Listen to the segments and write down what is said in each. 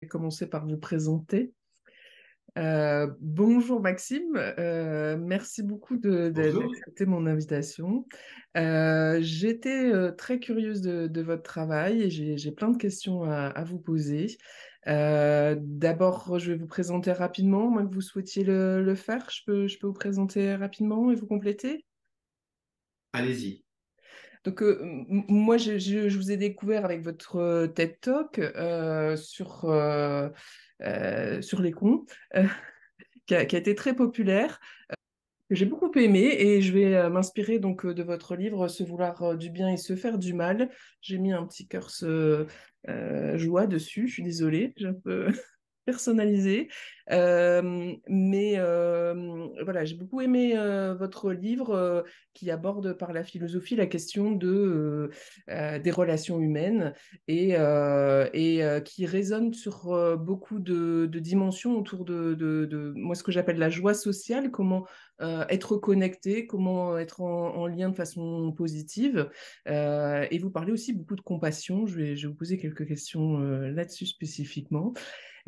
Commencer par vous présenter. Bonjour Maxime, merci beaucoup Bonjour. d'accepter mon invitation. J'étais très curieuse de votre travail et j'ai plein de questions à vous poser. D'abord, je vais vous présenter rapidement, moins que vous souhaitiez le faire. Je peux vous présenter rapidement et vous compléter? Allez-y. Donc, moi, je vous ai découvert avec votre TED Talk sur les cons, euh, qui a été très populaire, que j'ai beaucoup aimé, et je vais m'inspirer donc de votre livre Se vouloir du bien et se faire du mal. J'ai mis un petit cœur joie dessus, je suis désolée, j'ai un peu personnalisé. Mais voilà, j'ai beaucoup aimé votre livre qui aborde par la philosophie la question des relations humaines et qui résonne sur beaucoup de dimensions autour de moi, ce que j'appelle la joie sociale, comment être connecté, comment être en lien de façon positive. Et vous parlez aussi beaucoup de compassion. Je vais vous poser quelques questions là-dessus spécifiquement.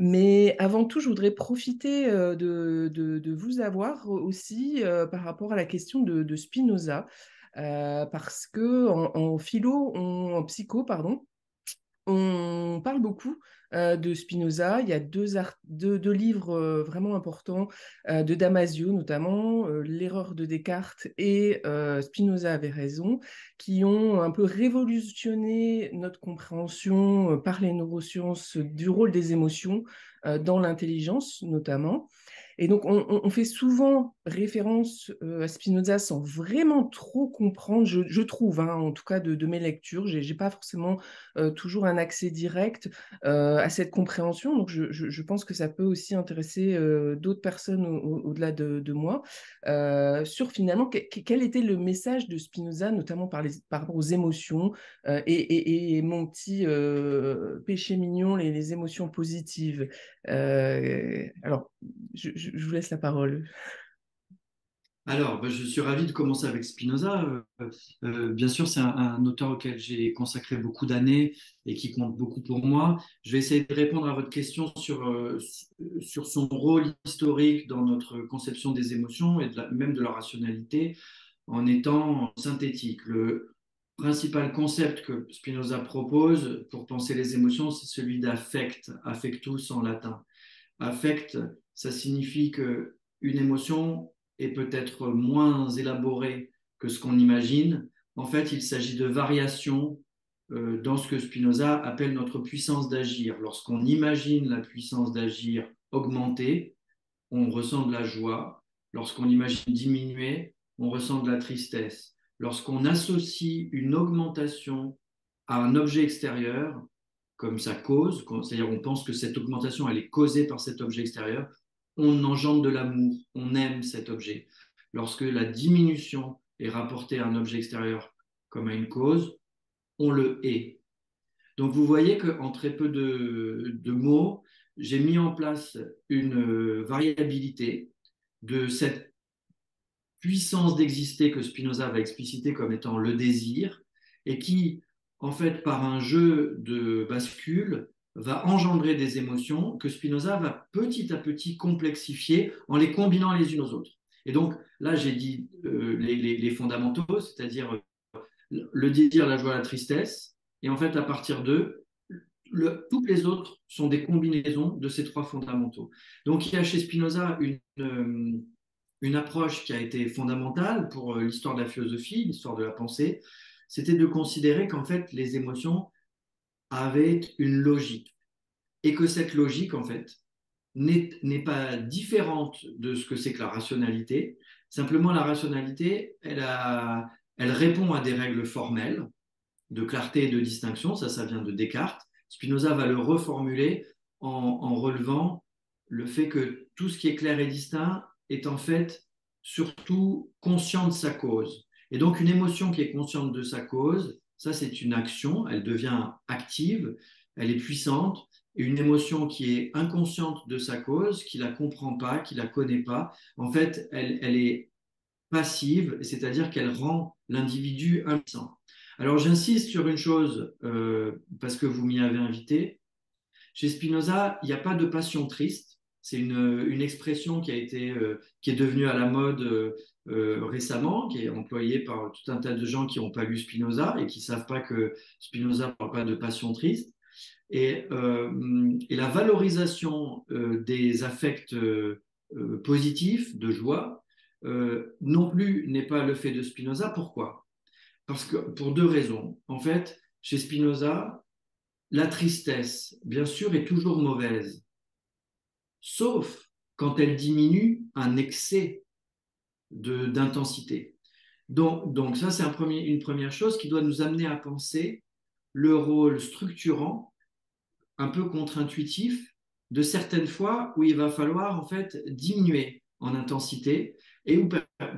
Mais avant tout, je voudrais profiter de vous avoir aussi par rapport à la question de Spinoza, parce que en philo, en psycho, pardon, on parle beaucoup de Spinoza. Il y a deux livres vraiment importants de Damasio, notamment L'erreur de Descartes et Spinoza avait raison, qui ont un peu révolutionné notre compréhension par les neurosciences du rôle des émotions dans l'intelligence, notamment. Et donc, on fait souvent référence à Spinoza sans vraiment trop comprendre, je trouve, hein, en tout cas de mes lectures. J'ai pas forcément toujours un accès direct à cette compréhension. Donc, je pense que ça peut aussi intéresser d'autres personnes au-delà de moi sur finalement quel était le message de Spinoza, notamment par rapport aux émotions et mon petit péché mignon, les émotions positives. Alors, je vous laisse la parole. Alors, je suis ravi de commencer avec Spinoza. Bien sûr, c'est un auteur auquel j'ai consacré beaucoup d'années et qui compte beaucoup pour moi. Je vais essayer de répondre à votre question sur son rôle historique dans notre conception des émotions et même de la rationalité en étant synthétique. Le principal concept que Spinoza propose pour penser les émotions, c'est celui d'affect, affectus en latin. Affect, ça signifie que une émotion est peut-être moins élaborée que ce qu'on imagine. En fait, il s'agit de variations dans ce que Spinoza appelle notre puissance d'agir. Lorsqu'on imagine la puissance d'agir augmenter, on ressent de la joie. Lorsqu'on imagine diminuer, on ressent de la tristesse. Lorsqu'on associe une augmentation à un objet extérieur, comme sa cause, c'est-à-dire on pense que cette augmentation, elle est causée par cet objet extérieur, on engendre de l'amour, on aime cet objet. Lorsque la diminution est rapportée à un objet extérieur comme à une cause, on le hait. Donc vous voyez qu'en très peu de mots, j'ai mis en place une variabilité de cette puissance d'exister que Spinoza va expliciter comme étant le désir et qui, en fait, par un jeu de bascule, va engendrer des émotions que Spinoza va petit à petit complexifier en les combinant les unes aux autres. Et donc là, j'ai dit les fondamentaux, c'est-à-dire le désir, la joie, la tristesse. Et en fait, à partir d'eux, toutes les autres sont des combinaisons de ces trois fondamentaux. Donc, il y a chez Spinoza une approche qui a été fondamentale pour l'histoire de la philosophie, l'histoire de la pensée, c'était de considérer qu'en fait, les émotions avaient une logique et que cette logique, en fait, n'est pas différente de ce que c'est que la rationalité. Simplement, la rationalité, elle répond à des règles formelles de clarté et de distinction, ça vient de Descartes. Spinoza va le reformuler en relevant le fait que tout ce qui est clair et distinct est en fait surtout conscient de sa cause. Et donc une émotion qui est consciente de sa cause, ça c'est une action, elle devient active, elle est puissante. Et une émotion qui est inconsciente de sa cause, qui la comprend pas, qui la connaît pas, en fait, elle est passive, c'est-à-dire qu'elle rend l'individu impuissant. Alors j'insiste sur une chose, parce que vous m'y avez invité, Chez Spinoza, il n'y a pas de passion triste. C'est une expression qui est devenue à la mode récemment, qui est employée par tout un tas de gens qui n'ont pas lu Spinoza et qui ne savent pas que Spinoza ne parle pas de passion triste. Et la valorisation des affects positifs, de joie, non plus n'est pas le fait de Spinoza. Pourquoi? Parce que pour deux raisons. En fait, chez Spinoza, la tristesse, bien sûr, est toujours mauvaise, sauf quand elle diminue un excès d'intensité. Donc ça, c'est une première chose qui doit nous amener à penser le rôle structurant, un peu contre-intuitif, de certaines fois où il va falloir en fait diminuer en intensité et où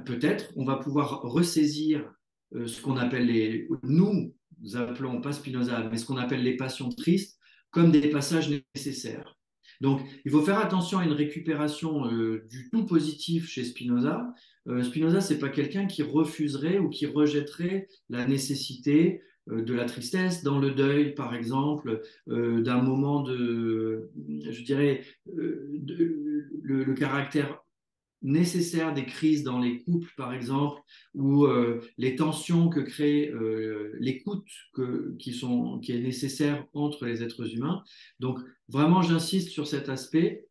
peut-être on va pouvoir ressaisir ce qu'on appelle nous appelons pas Spinoza, mais ce qu'on appelle les passions tristes comme des passages nécessaires. Donc, il faut faire attention à une récupération du tout positif chez Spinoza. Spinoza, c'est pas quelqu'un qui refuserait ou qui rejetterait la nécessité de la tristesse dans le deuil, par exemple, d'un moment je dirais, le caractère nécessaire des crises dans les couples, par exemple, ou les tensions que crée l'écoute qui est nécessaire entre les êtres humains. Donc, vraiment, j'insiste sur cet aspect.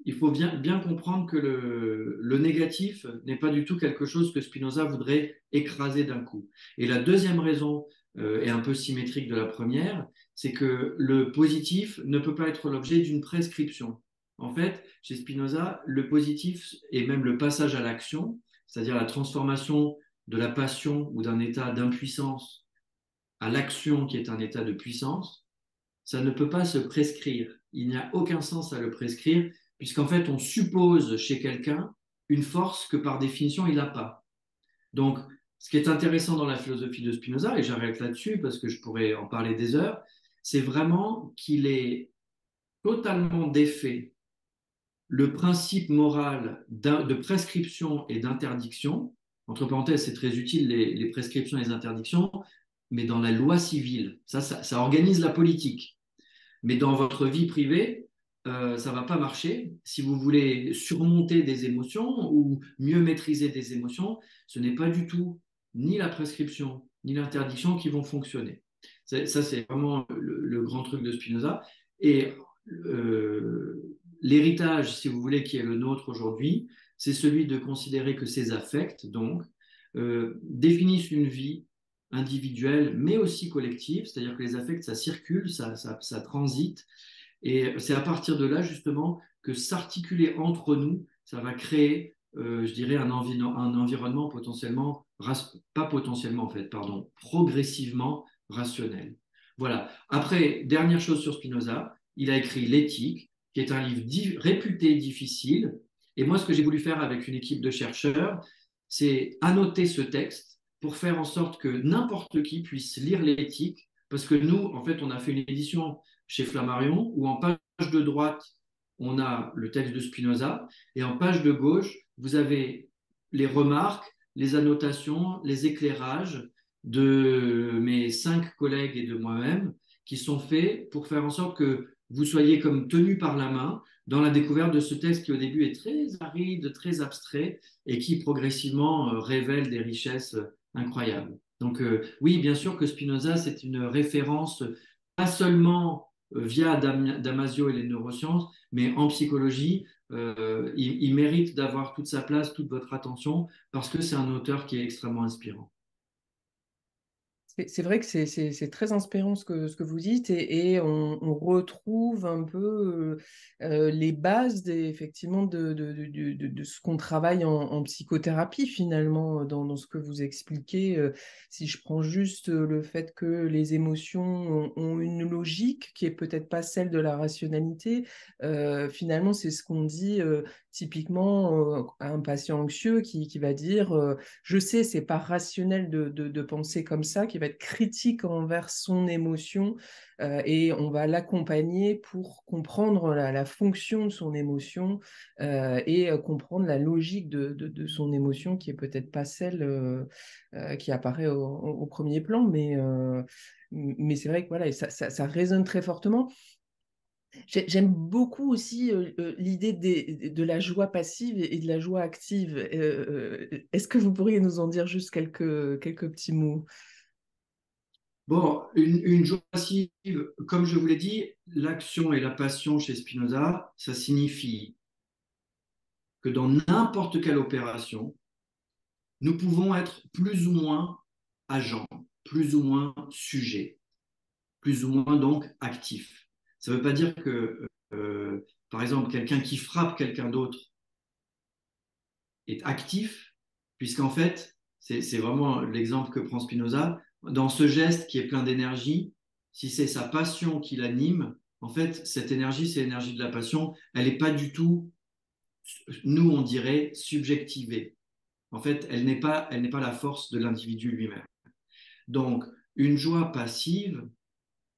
Il faut bien comprendre que le négatif n'est pas du tout quelque chose que Spinoza voudrait écraser d'un coup. Et la deuxième raison est un peu symétrique de la première, c'est que le positif ne peut pas être l'objet d'une prescription. En fait, chez Spinoza, le positif et même le passage à l'action, c'est-à-dire la transformation de la passion ou d'un état d'impuissance à l'action qui est un état de puissance, ça ne peut pas se prescrire. Il n'y a aucun sens à le prescrire, puisqu'en fait, on suppose chez quelqu'un une force que par définition, il n'a pas. Donc, ce qui est intéressant dans la philosophie de Spinoza, et j'arrête là-dessus parce que je pourrais en parler des heures, c'est vraiment qu'il est totalement défait le principe moral de prescription et d'interdiction. Entre parenthèses, c'est très utile les prescriptions et les interdictions, mais dans la loi civile, ça organise la politique. Mais dans votre vie privée, ça ne va pas marcher. Si vous voulez surmonter des émotions ou mieux maîtriser des émotions, ce n'est pas du tout ni la prescription ni l'interdiction qui vont fonctionner. Ça, c'est vraiment le grand truc de Spinoza. Et l'héritage, si vous voulez, qui est le nôtre aujourd'hui, c'est celui de considérer que ces affects, donc, définissent une vie individuelle, mais aussi collective, c'est-à-dire que les affects, ça circule, ça transite, et c'est à partir de là, justement, que s'articuler entre nous, ça va créer, je dirais, un environnement potentiellement, pas potentiellement en fait, pardon, progressivement rationnel. Voilà. Après, dernière chose sur Spinoza, il a écrit L'éthique, qui est un livre réputé difficile. Et moi, ce que j'ai voulu faire avec une équipe de chercheurs, c'est annoter ce texte pour faire en sorte que n'importe qui puisse lire l'éthique, parce que nous, en fait, on a fait une édition chez Flammarion où en page de droite, on a le texte de Spinoza, et en page de gauche, vous avez les remarques, les annotations, les éclairages de mes 5 collègues et de moi-même qui sont faits pour faire en sorte que vous soyez comme tenus par la main dans la découverte de ce texte qui au début est très aride, très abstrait et qui progressivement révèle des richesses incroyables. Donc oui, bien sûr que Spinoza, c'est une référence pas seulement via Damasio et les neurosciences, mais en psychologie, il mérite d'avoir toute sa place, toute votre attention, parce que c'est un auteur qui est extrêmement inspirant. C'est vrai que c'est très inspirant ce que vous dites et on retrouve un peu les bases effectivement de ce qu'on travaille en psychothérapie finalement dans ce que vous expliquez. Si je prends juste le fait que les émotions ont une logique qui est peut-être pas celle de la rationalité, finalement c'est ce qu'on dit typiquement à un patient anxieux qui va dire je sais, c'est pas rationnel de penser comme ça, qui va être critique envers son émotion et on va l'accompagner pour comprendre la fonction de son émotion et comprendre la logique de son émotion qui est peut-être pas celle qui apparaît au premier plan, mais c'est vrai que voilà, ça résonne très fortement. J'aime beaucoup aussi l'idée de la joie passive et de la joie active. Est-ce que vous pourriez nous en dire juste quelques petits mots? Bon, une joie passive, comme je vous l'ai dit, l'action et la passion chez Spinoza, ça signifie que dans n'importe quelle opération, nous pouvons être plus ou moins agents, plus ou moins sujets, plus ou moins donc actifs. Ça ne veut pas dire que, par exemple, quelqu'un qui frappe quelqu'un d'autre est actif, puisqu'en fait, c'est vraiment l'exemple que prend Spinoza, dans ce geste qui est plein d'énergie, si c'est sa passion qui l'anime, en fait, cette énergie, c'est l'énergie de la passion, elle n'est pas du tout, nous on dirait, subjectivée. En fait, elle n'est pas la force de l'individu lui-même. Donc, une joie passive,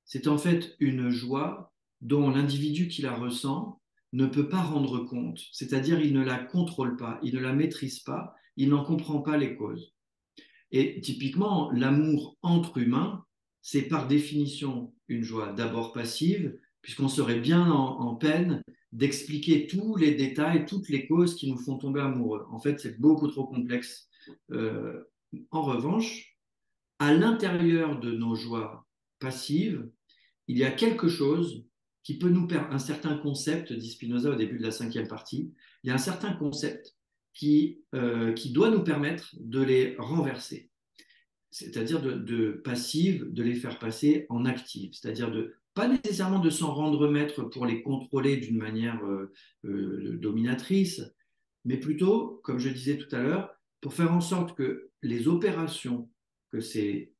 c'est en fait une joie dont l'individu qui la ressent ne peut pas rendre compte, c'est-à-dire il ne la contrôle pas, il ne la maîtrise pas, il n'en comprend pas les causes. Et typiquement, l'amour entre humains, c'est par définition une joie d'abord passive, puisqu'on serait bien en peine d'expliquer tous les détails, toutes les causes qui nous font tomber amoureux. En fait, c'est beaucoup trop complexe. Euh, en revanche, à l'intérieur de nos joies passives, il y a quelque chose qui peut nous permettre, un certain concept, dit Spinoza au début de la cinquième partie, il y a un certain concept qui doit nous permettre de les renverser, c'est-à-dire de passives, de les faire passer en actives, c'est-à-dire de pas nécessairement de s'en rendre maître pour les contrôler d'une manière dominatrice, mais plutôt, comme je disais tout à l'heure, pour faire en sorte que les opérations, que cet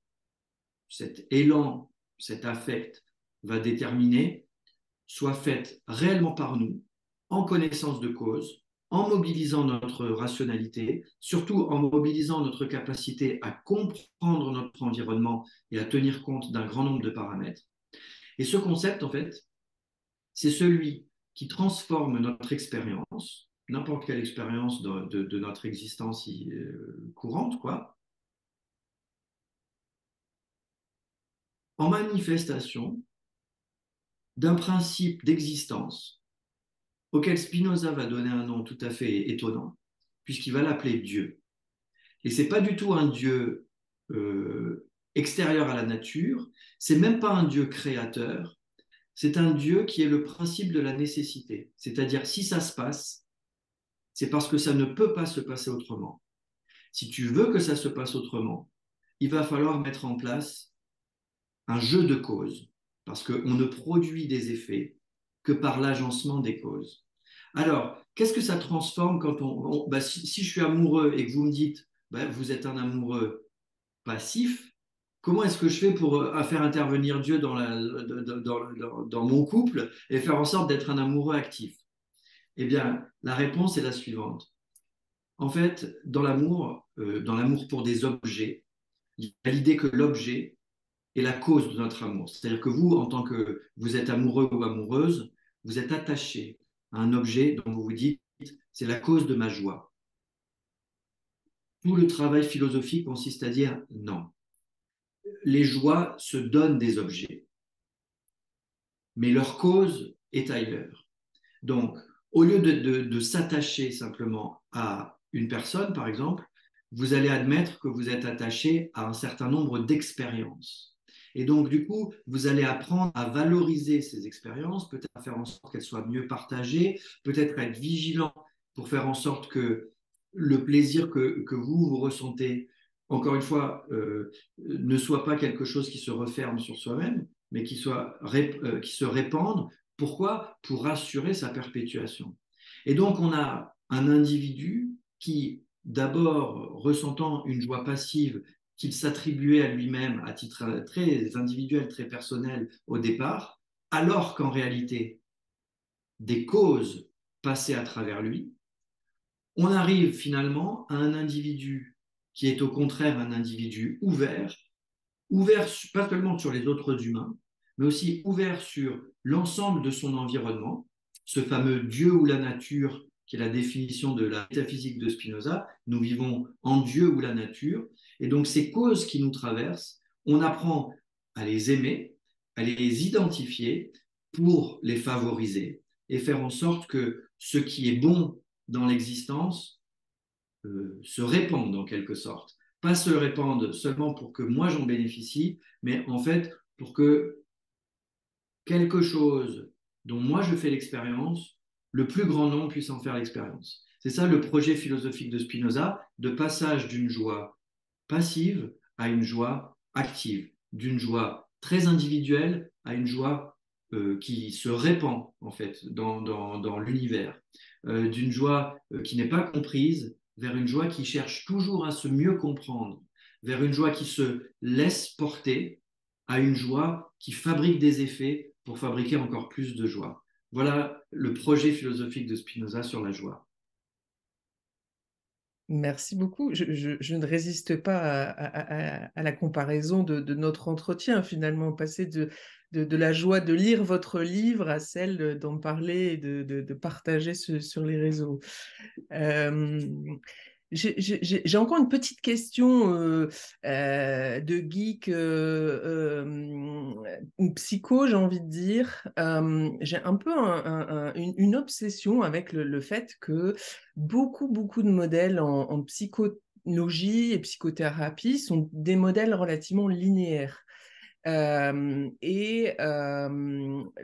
élan, cet affect va déterminer, soient faites réellement par nous, en connaissance de cause, en mobilisant notre rationalité, surtout en mobilisant notre capacité à comprendre notre environnement et à tenir compte d'un grand nombre de paramètres. Et ce concept, en fait, c'est celui qui transforme notre expérience, n'importe quelle expérience de notre existence courante, quoi, en manifestation d'un principe d'existence auquel Spinoza va donner un nom tout à fait étonnant, puisqu'il va l'appeler Dieu. Et c'est pas du tout un Dieu extérieur à la nature, c'est même pas un Dieu créateur, c'est un Dieu qui est le principe de la nécessité. C'est-à-dire, si ça se passe, c'est parce que ça ne peut pas se passer autrement. Si tu veux que ça se passe autrement, il va falloir mettre en place un jeu de causes, parce qu'on ne produit des effets que par l'agencement des causes. Alors, qu'est-ce que ça transforme quand si je suis amoureux et que vous me dites, vous êtes un amoureux passif, comment est-ce que je fais pour faire intervenir Dieu dans mon couple et faire en sorte d'être un amoureux actif? Eh bien, la réponse est la suivante. En fait, dans l'amour pour des objets, il y a l'idée que l'objet est la cause de notre amour. C'est-à-dire que vous, en tant que vous êtes amoureux ou amoureuse, vous êtes attaché à un objet dont vous vous dites, c'est la cause de ma joie. Tout le travail philosophique consiste à dire non. Les joies se donnent des objets, mais leur cause est ailleurs. Donc, au lieu de s'attacher simplement à une personne, par exemple, vous allez admettre que vous êtes attaché à un certain nombre d'expériences. Et donc, du coup, vous allez apprendre à valoriser ces expériences, peut-être à faire en sorte qu'elles soient mieux partagées, peut-être être vigilant pour faire en sorte que le plaisir que vous ressentez, encore une fois, ne soit pas quelque chose qui se referme sur soi-même, mais qui se répande. Pourquoi? Pour assurer sa perpétuation. Et donc, on a un individu qui, d'abord, ressentant une joie passive qu'il s'attribuait à lui-même à titre très individuel, très personnel au départ, alors qu'en réalité, des causes passaient à travers lui, on arrive finalement à un individu qui est au contraire un individu ouvert, ouvert pas seulement sur les autres humains, mais aussi ouvert sur l'ensemble de son environnement, ce fameux Dieu ou la nature, qui est la définition de la métaphysique de Spinoza. Nous vivons en Dieu ou la nature. Et donc ces causes qui nous traversent, on apprend à les aimer, à les identifier, pour les favoriser et faire en sorte que ce qui est bon dans l'existence se répande en quelque sorte. Pas se répande seulement pour que moi j'en bénéficie, mais en fait pour que quelque chose dont moi je fais l'expérience, le plus grand nombre puisse en faire l'expérience. C'est ça le projet philosophique de Spinoza, de passage d'une joie passive à une joie active, d'une joie très individuelle à une joie qui se répand en fait dans l'univers, d'une joie qui n'est pas comprise vers une joie qui cherche toujours à se mieux comprendre, vers une joie qui se laisse porter à une joie qui fabrique des effets pour fabriquer encore plus de joie. Voilà le projet philosophique de Spinoza sur la joie. Merci beaucoup. Je ne résiste pas à la comparaison de notre entretien, finalement, passer de la joie de lire votre livre à celle d'en parler et de partager sur les réseaux. Euh, j'ai encore une petite question de geek psycho, j'ai envie de dire. J'ai un peu une obsession avec le fait que beaucoup de modèles en psychologie et psychothérapie sont des modèles relativement linéaires.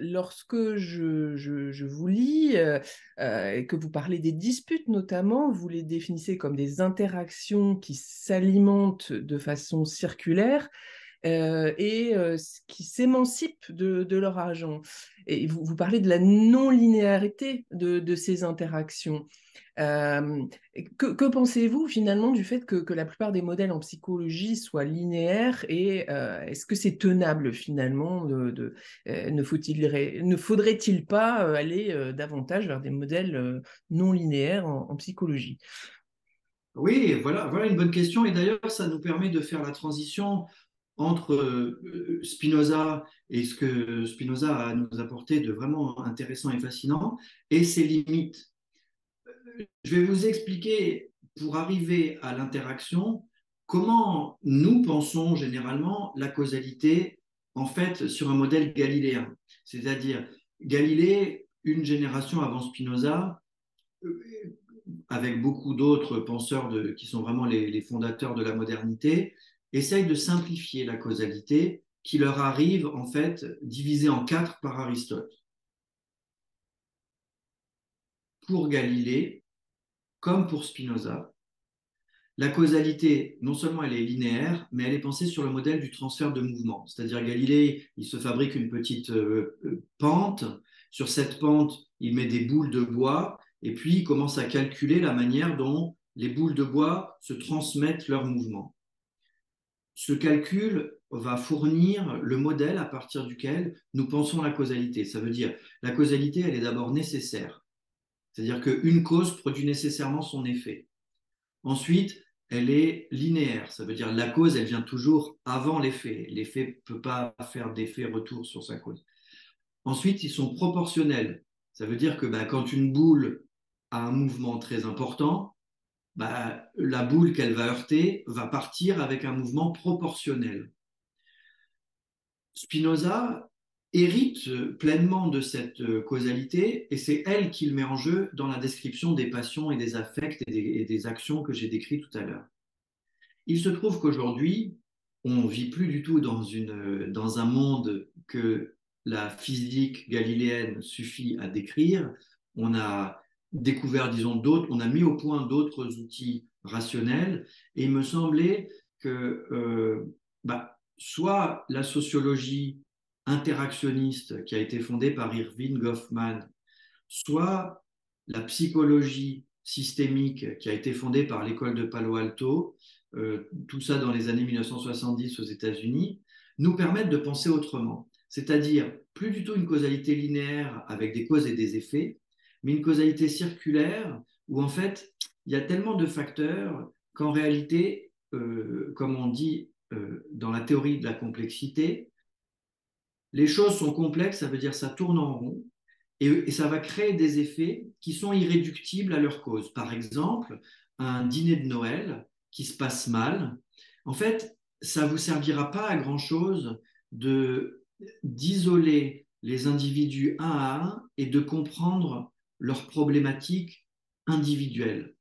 Lorsque je vous lis et que vous parlez des disputes notamment, vous les définissez comme des interactions qui s'alimentent de façon circulaire qui s'émancipent de leur agent. Et vous parlez de la non-linéarité de ces interactions. Euh, que pensez-vous finalement du fait que la plupart des modèles en psychologie soient linéaires et est-ce que c'est tenable finalement ne faudrait-il pas aller davantage vers des modèles non linéaires en psychologie? Oui, voilà une bonne question. Et d'ailleurs, ça nous permet de faire la transition entre Spinoza et ce que Spinoza a à nous apporter de vraiment intéressant et fascinant et ses limites. Je vais vous expliquer, pour arriver à l'interaction, comment nous pensons généralement la causalité, en fait, sur un modèle galiléen. C'est-à-dire, Galilée, une génération avant Spinoza, euh, avec beaucoup d'autres penseurs qui sont vraiment les fondateurs de la modernité, essayent de simplifier la causalité qui leur arrive, en fait, divisée en quatre par Aristote. Pour Galilée, comme pour Spinoza, la causalité, non seulement elle est linéaire, mais elle est pensée sur le modèle du transfert de mouvement. C'est-à-dire Galilée, il se fabrique une petite pente. Sur cette pente, il met des boules de bois et puis il commence à calculer la manière dont les boules de bois se transmettent leur mouvement. Ce calcul va fournir le modèle à partir duquel nous pensons la causalité. Ça veut dire la causalité, elle est d'abord nécessaire. C'est-à-dire qu'une cause produit nécessairement son effet. Ensuite, elle est linéaire. Ça veut dire la cause, elle vient toujours avant l'effet. L'effet ne peut pas faire d'effet retour sur sa cause. Ensuite, ils sont proportionnels. Ça veut dire que quand une boule a un mouvement très important, la boule qu'elle va heurter va partir avec un mouvement proportionnel. Spinoza hérite pleinement de cette causalité et c'est elle qu'il met en jeu dans la description des passions et des affects et des actions que j'ai décrites tout à l'heure. Il se trouve qu'aujourd'hui, on ne vit plus du tout dans un monde que la physique galiléenne suffit à décrire. On a découvert, disons, on a mis au point d'autres outils rationnels et il me semblait que soit la sociologie interactionniste qui a été fondée par Irving Goffman, soit la psychologie systémique qui a été fondée par l'école de Palo Alto, tout ça dans les années 1970 aux États-Unis, nous permettent de penser autrement. C'est-à-dire plus du tout une causalité linéaire avec des causes et des effets, mais une causalité circulaire où en fait il y a tellement de facteurs qu'en réalité, comme on dit dans la théorie de la complexité, les choses sont complexes, ça veut dire ça tourne en rond, et ça va créer des effets qui sont irréductibles à leur cause. Par exemple, un dîner de Noël qui se passe mal, en fait, ça ne vous servira pas à grand-chose d'isoler les individus un à un et de comprendre leurs problématiques individuelles.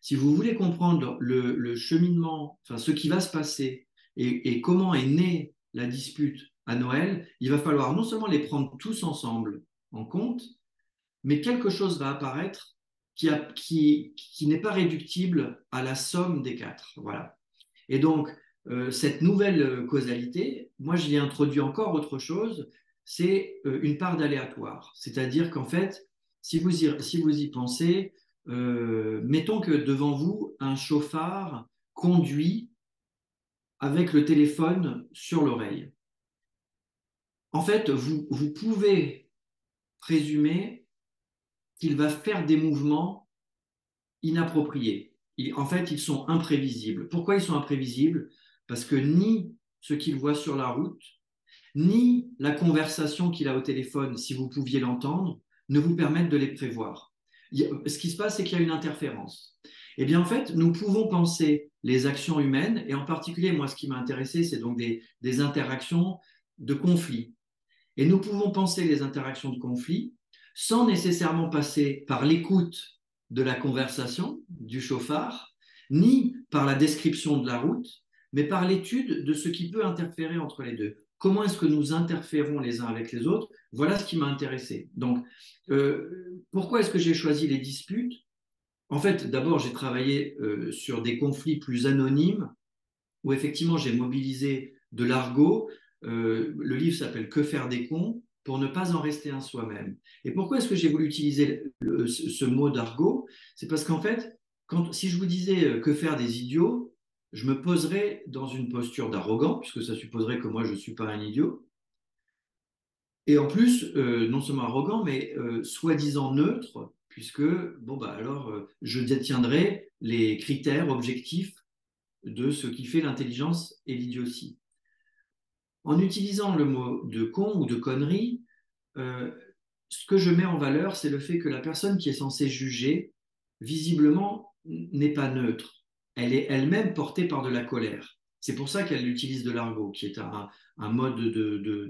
Si vous voulez comprendre le cheminement, enfin ce qui va se passer et comment est née la dispute à Noël, il va falloir non seulement les prendre tous ensemble en compte, mais quelque chose va apparaître qui n'est pas réductible à la somme des quatre. Voilà. Et donc, cette nouvelle causalité, moi, j'y ai introduit encore autre chose, c'est une part d'aléatoire. C'est-à-dire qu'en fait, si vous y pensez, mettons que devant vous, un chauffard conduit avec le téléphone sur l'oreille. En fait, vous pouvez présumer qu'il va faire des mouvements inappropriés. En fait, ils sont imprévisibles. Pourquoi ils sont imprévisibles? Parce que ni ce qu'il voit sur la route, ni la conversation qu'il a au téléphone, si vous pouviez l'entendre, ne vous permettent de les prévoir. Ce qui se passe, c'est qu'il y a une interférence. Eh bien, en fait, nous pouvons penser les actions humaines, et en particulier, moi, ce qui m'a intéressé, c'est donc des interactions de conflit. Et nous pouvons penser les interactions de conflit sans nécessairement passer par l'écoute de la conversation du chauffard, ni par la description de la route, mais par l'étude de ce qui peut interférer entre les deux. Comment est-ce que nous interférons les uns avec les autres? Voilà ce qui m'a intéressé. Donc, pourquoi est-ce que j'ai choisi les disputes? En fait, d'abord, j'ai travaillé sur des conflits plus anonymes, où effectivement j'ai mobilisé de l'argot. Le livre s'appelle Que faire des cons pour ne pas en rester un soi-même. Et pourquoi est-ce que j'ai voulu utiliser ce mot d'argot? C'est parce qu'en fait, si je vous disais que faire des idiots, je me poserais dans une posture d'arrogant, puisque ça supposerait que moi je ne suis pas un idiot. Et en plus, non seulement arrogant, mais soi-disant neutre, puisque bon, bah, alors, je détiendrai les critères objectifs de ce qui fait l'intelligence et l'idiotie. En utilisant le mot de con ou de connerie, euh, ce que je mets en valeur, c'est le fait que la personne qui est censée juger, visiblement, n'est pas neutre. Elle est elle-même portée par de la colère. C'est pour ça qu'elle utilise de l'argot, qui est un mode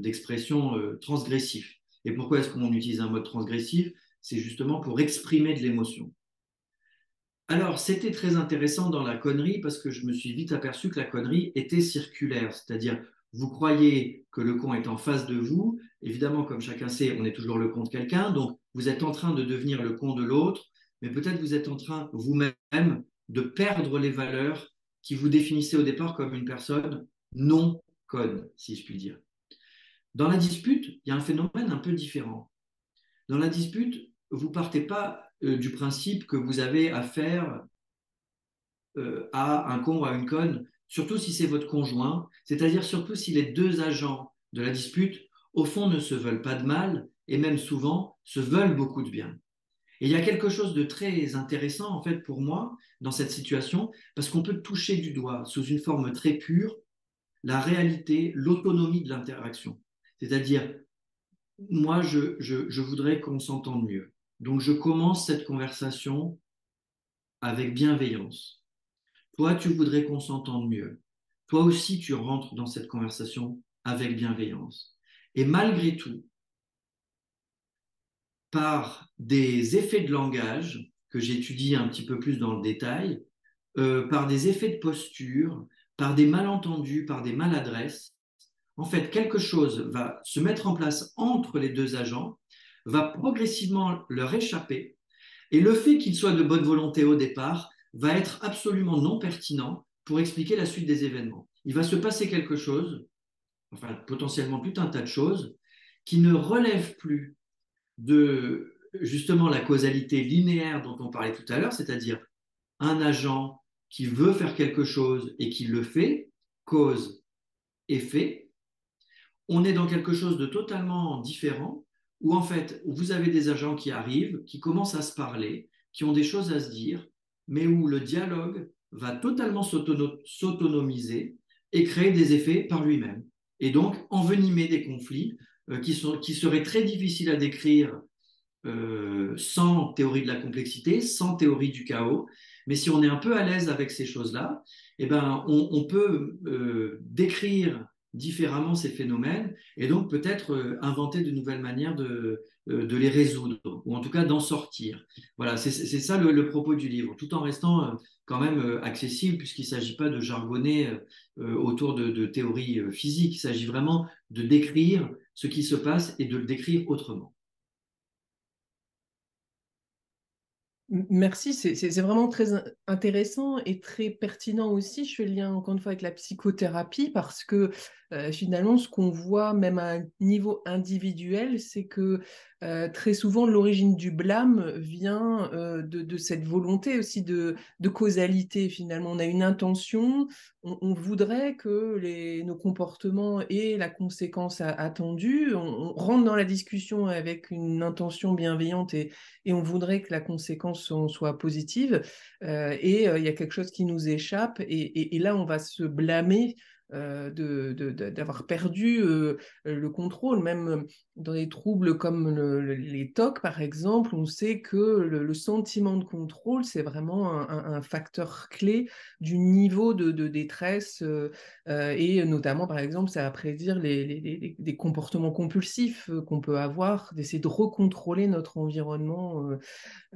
d'expression transgressif. Et pourquoi est-ce qu'on utilise un mode transgressif? C'est justement pour exprimer de l'émotion. Alors, c'était très intéressant dans la connerie parce que je me suis vite aperçu que la connerie était circulaire, c'est-à-dire vous croyez que le con est en face de vous, évidemment, comme chacun sait, on est toujours le con de quelqu'un, donc vous êtes en train de devenir le con de l'autre, mais peut-être vous êtes en train vous-même de perdre les valeurs qui vous définissaient au départ comme une personne non conne, si je puis dire. Dans la dispute, il y a un phénomène un peu différent. Dans la dispute, vous ne partez pas du principe que vous avez affaire à un con ou à une conne, surtout si c'est votre conjoint, c'est-à-dire surtout si les deux agents de la dispute, au fond, ne se veulent pas de mal et même souvent se veulent beaucoup de bien. Et il y a quelque chose de très intéressant, en fait, pour moi, dans cette situation, parce qu'on peut toucher du doigt, sous une forme très pure, la réalité, l'autonomie de l'interaction. C'est-à-dire, moi, je voudrais qu'on s'entende mieux. Donc, je commence cette conversation avec bienveillance. Toi, tu voudrais qu'on s'entende mieux. Toi aussi, tu rentres dans cette conversation avec bienveillance. Et malgré tout, par des effets de langage que j'étudie un petit peu plus dans le détail, par des effets de posture, par des malentendus, par des maladresses, en fait, quelque chose va se mettre en place entre les deux agents, va progressivement leur échapper, et le fait qu'ils soient de bonne volonté au départ va être absolument non pertinent pour expliquer la suite des événements. Il va se passer quelque chose, enfin potentiellement tout un tas de choses, qui ne relèvent plus de justement la causalité linéaire dont on parlait tout à l'heure, c'est-à-dire un agent qui veut faire quelque chose et qui le fait, cause, effet. On est dans quelque chose de totalement différent où en fait vous avez des agents qui arrivent, qui commencent à se parler, qui ont des choses à se dire, mais où le dialogue va totalement s'autonomiser et créer des effets par lui-même. Et donc envenimer des conflits qui seraient très difficiles à décrire sans théorie de la complexité, sans théorie du chaos. Mais si on est un peu à l'aise avec ces choses-là, eh ben, on peut décrire différemment ces phénomènes et donc peut-être inventer de nouvelles manières de les résoudre, ou en tout cas d'en sortir. Voilà, c'est ça le propos du livre, tout en restant quand même accessible, puisqu'il ne s'agit pas de jargonner autour de théories physiques, il s'agit vraiment de décrire ce qui se passe et de le décrire autrement. Merci, c'est vraiment très intéressant et très pertinent aussi. Je fais le lien encore une fois avec la psychothérapie parce que finalement, ce qu'on voit même à un niveau individuel, c'est que très souvent, l'origine du blâme vient de cette volonté aussi de causalité. Finalement, on a une intention, on voudrait que nos comportements aient la conséquence attendue. On rentre dans la discussion avec une intention bienveillante et on voudrait que la conséquence soit positive, il y a quelque chose qui nous échappe, et là, on va se blâmer d'avoir perdu le contrôle. Même dans des troubles comme les TOC, par exemple, on sait que le sentiment de contrôle, c'est vraiment un facteur clé du niveau de détresse, et notamment, par exemple, ça va prédire des comportements compulsifs qu'on peut avoir, d'essayer de recontrôler notre environnement.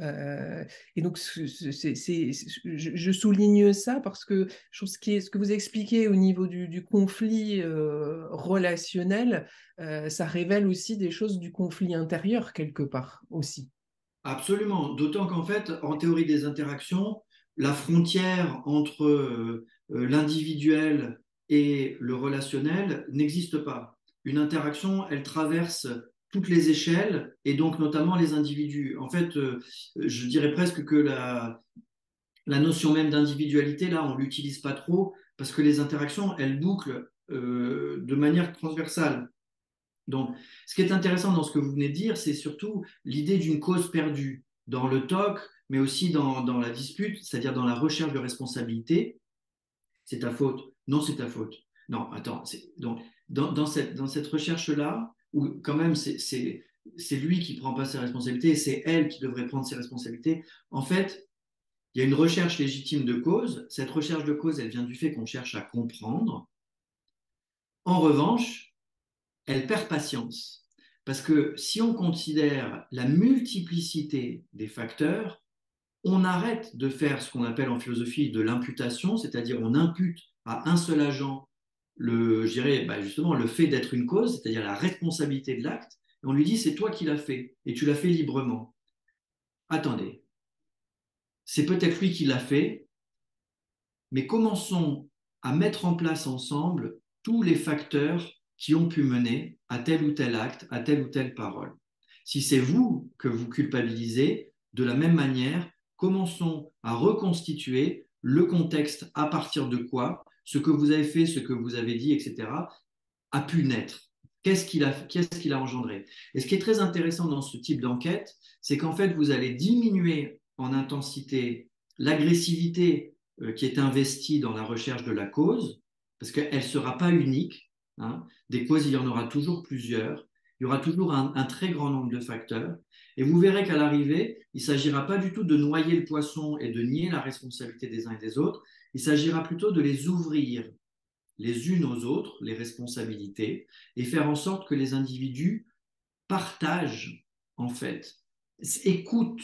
Et donc, je souligne ça parce que je trouve ce que vous expliquez au niveau du conflit relationnel, ça révèle aussi des choses du conflit intérieur quelque part aussi. Absolument, d'autant qu'en fait, en théorie des interactions, la frontière entre l'individuel et le relationnel n'existe pas. Une interaction, elle traverse toutes les échelles et donc notamment les individus. En fait, je dirais presque que la notion même d'individualité, là, on l'utilise pas trop parce que les interactions, elles bouclent de manière transversale. Donc, ce qui est intéressant dans ce que vous venez de dire, c'est surtout l'idée d'une cause perdue dans le TOC, mais aussi dans la dispute, c'est-à-dire dans la recherche de responsabilité. C'est ta faute. Non, c'est ta faute. Non, attends. Donc, dans cette recherche-là, où quand même c'est lui qui prend pas ses responsabilités et c'est elle qui devrait prendre ses responsabilités, en fait, il y a une recherche légitime de cause. Cette recherche de cause, elle vient du fait qu'on cherche à comprendre. En revanche, elle perd patience. Parce que si on considère la multiplicité des facteurs, on arrête de faire ce qu'on appelle en philosophie de l'imputation, c'est-à-dire on impute à un seul agent je dirais, justement le fait d'être une cause, c'est-à-dire la responsabilité de l'acte, et on lui dit c'est toi qui l'as fait, et tu l'as fait librement. Attendez, c'est peut-être lui qui l'a fait, mais commençons à mettre en place ensemble tous les facteurs qui ont pu mener à tel ou tel acte, à telle ou telle parole. Si c'est vous que vous culpabilisez, de la même manière, commençons à reconstituer le contexte à partir de quoi ce que vous avez fait, ce que vous avez dit, etc., a pu naître. Qu'est-ce qu'il a engendré? Et ce qui est très intéressant dans ce type d'enquête, c'est qu'en fait, vous allez diminuer en intensité l'agressivité qui est investie dans la recherche de la cause, parce qu'elle ne sera pas unique. Hein. Des causes, il y en aura toujours plusieurs. Il y aura toujours un très grand nombre de facteurs. Et vous verrez qu'à l'arrivée, il ne s'agira pas du tout de noyer le poisson et de nier la responsabilité des uns et des autres. Il s'agira plutôt de les ouvrir les unes aux autres, les responsabilités, et faire en sorte que les individus partagent, en fait, écoutent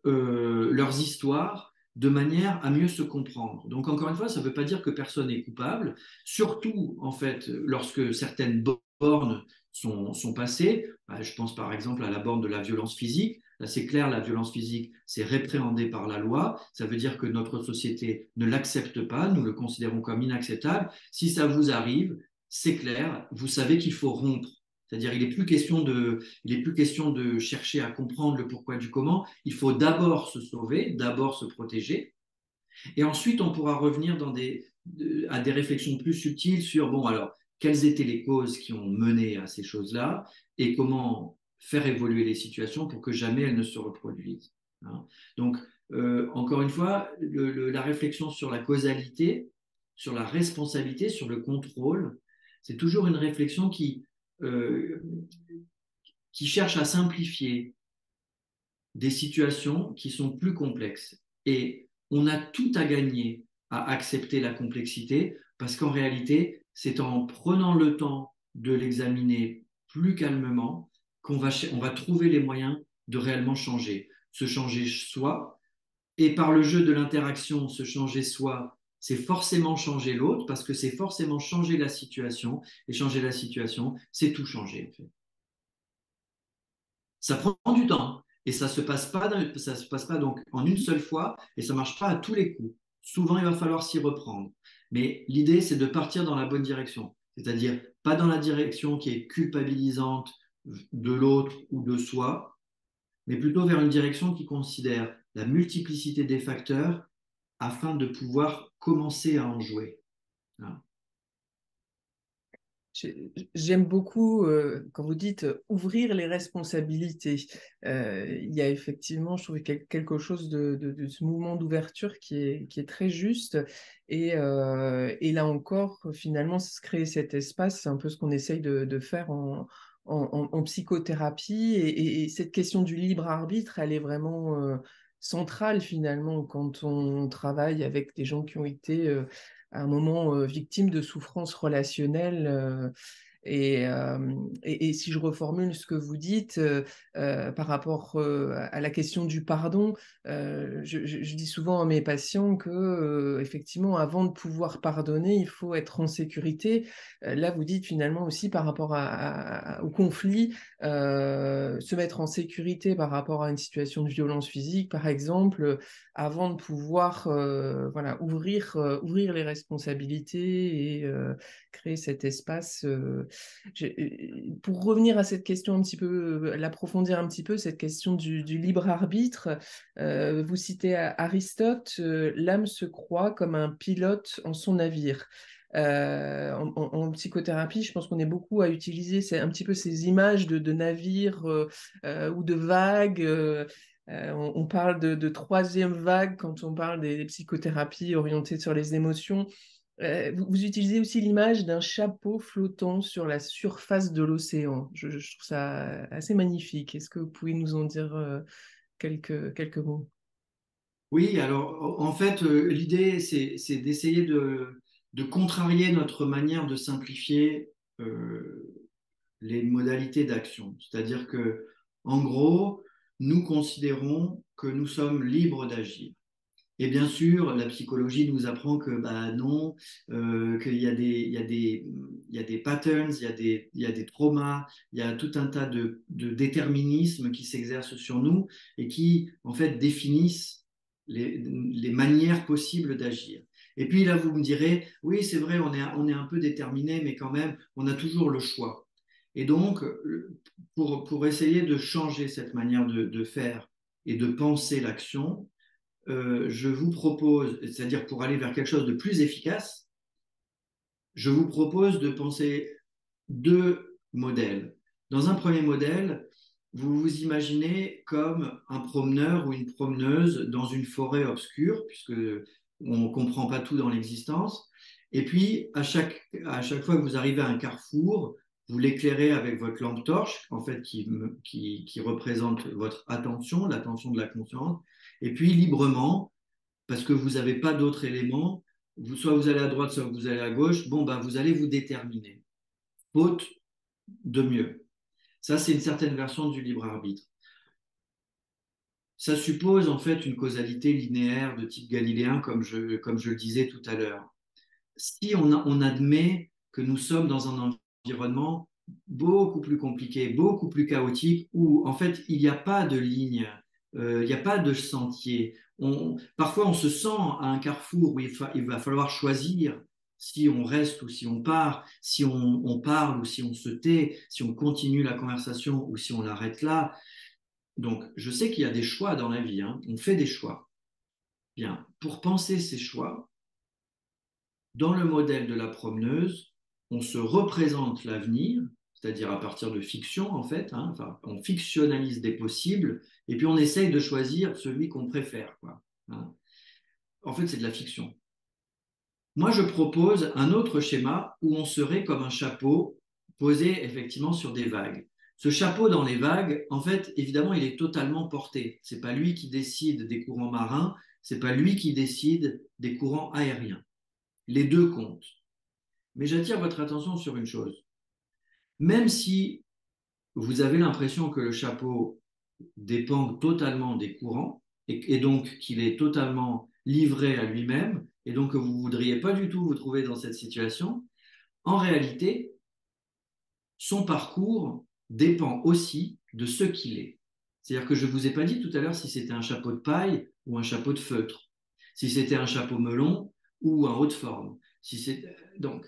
leurs histoires de manière à mieux se comprendre. Donc, encore une fois, ça ne veut pas dire que personne n'est coupable, surtout, en fait, lorsque certaines bornes sont passées. Je pense par exemple à la borne de la violence physique. Là, c'est clair, la violence physique, c'est répréhendé par la loi. Ça veut dire que notre société ne l'accepte pas. Nous le considérons comme inacceptable. Si ça vous arrive, c'est clair, vous savez qu'il faut rompre. C'est-à-dire, il est plus question de chercher à comprendre le pourquoi du comment. Il faut d'abord se sauver, d'abord se protéger. Et ensuite, on pourra revenir à des réflexions plus subtiles sur, bon, alors, quelles étaient les causes qui ont mené à ces choses-là et comment faire évoluer les situations pour que jamais elles ne se reproduisent. Hein. Donc, encore une fois, la réflexion sur la causalité, sur la responsabilité, sur le contrôle, c'est toujours une réflexion euh, qui cherche à simplifier des situations qui sont plus complexes. Et on a tout à gagner à accepter la complexité parce qu'en réalité, c'est en prenant le temps de l'examiner plus calmement on va trouver les moyens de réellement changer. Se changer soi, et par le jeu de l'interaction, se changer soi, c'est forcément changer l'autre, parce que c'est forcément changer la situation, et changer la situation, c'est tout changer, en fait. Ça prend du temps, et ça se passe pas donc en une seule fois, et ça marche pas à tous les coups. Souvent, il va falloir s'y reprendre. Mais l'idée, c'est de partir dans la bonne direction, c'est-à-dire pas dans la direction qui est culpabilisante de l'autre ou de soi, mais plutôt vers une direction qui considère la multiplicité des facteurs afin de pouvoir commencer à en jouer. Voilà. J'aime beaucoup quand vous dites ouvrir les responsabilités. Il y a effectivement, je trouve, quelque chose de ce mouvement d'ouverture qui est très juste. Et là encore, finalement, se créer cet espace, c'est un peu ce qu'on essaye de faire en psychothérapie. Et cette question du libre arbitre, elle est vraiment centrale finalement quand on travaille avec des gens qui ont été à un moment victime de souffrances relationnelles. Et si je reformule ce que vous dites par rapport à la question du pardon, je dis souvent à mes patients que effectivement, avant de pouvoir pardonner, il faut être en sécurité. Là, vous dites finalement aussi par rapport au conflit, se mettre en sécurité par rapport à une situation de violence physique, par exemple, avant de pouvoir voilà, ouvrir les responsabilités et créer cet espace. Pour revenir à cette question un petit peu, l'approfondir un petit peu, cette question du libre arbitre, vous citez Aristote, l'âme se croit comme un pilote en son navire. En psychothérapie, je pense qu'on est beaucoup à utiliser un petit peu ces images de navires ou de vagues. On parle de troisième vague quand on parle des psychothérapies orientées sur les émotions. Vous utilisez aussi l'image d'un chapeau flottant sur la surface de l'océan. Je trouve ça assez magnifique. Est-ce que vous pouvez nous en dire quelques mots? Oui, alors en fait, l'idée, c'est d'essayer de contrarier notre manière de simplifier les modalités d'action. C'est-à-dire que, en gros, nous considérons que nous sommes libres d'agir. Et bien sûr, la psychologie nous apprend que bah non, qu'il y a il y a des patterns, il y a des traumas, il y a tout un tas de déterminismes qui s'exercent sur nous et qui, en fait, définissent les manières possibles d'agir. Et puis là, vous me direz, oui, c'est vrai, on est un peu déterminé, mais quand même, on a toujours le choix. Et donc, pour essayer de changer cette manière de faire et de penser l'action, je vous propose, c'est-à-dire pour aller vers quelque chose de plus efficace, je vous propose de penser deux modèles. Dans un premier modèle, vous vous imaginez comme un promeneur ou une promeneuse dans une forêt obscure, puisque on ne comprend pas tout dans l'existence. Et puis, à chaque fois que vous arrivez à un carrefour, vous l'éclairez avec votre lampe torche, en fait, qui représente votre attention, l'attention de la conscience. Et puis, librement, parce que vous n'avez pas d'autres éléments, soit vous allez à droite, soit vous allez à gauche, bon, ben, vous allez vous déterminer, faute de mieux. Ça, c'est une certaine version du libre arbitre. Ça suppose en fait une causalité linéaire de type galiléen, comme je le disais tout à l'heure. Si on admet que nous sommes dans un environnement beaucoup plus compliqué, beaucoup plus chaotique, où en fait il n'y a pas de ligne, il n'y a pas de sentier. Parfois on se sent à un carrefour où il va falloir choisir si on reste ou si on part, si on parle ou si on se tait, si on continue la conversation ou si on l'arrête là. Donc je sais qu'il y a des choix dans la vie, hein. On fait des choix. Bien, pour penser ces choix, dans le modèle de la promeneuse, on se représente l'avenir, c'est-à-dire à partir de fiction en fait, hein, enfin, on fictionnalise des possibles, et puis on essaye de choisir celui qu'on préfère, quoi, hein. En fait, c'est de la fiction. Moi, je propose un autre schéma où on serait comme un chapeau posé effectivement sur des vagues. Ce chapeau dans les vagues, en fait, évidemment, il est totalement porté. C'est pas lui qui décide des courants marins, c'est pas lui qui décide des courants aériens. Les deux comptent. Mais j'attire votre attention sur une chose. Même si vous avez l'impression que le chapeau dépend totalement des courants et donc qu'il est totalement livré à lui-même et donc que vous ne voudriez pas du tout vous trouver dans cette situation, en réalité, son parcours dépend aussi de ce qu'il est. C'est-à-dire que je ne vous ai pas dit tout à l'heure si c'était un chapeau de paille ou un chapeau de feutre, si c'était un chapeau melon ou un haut de forme. Donc,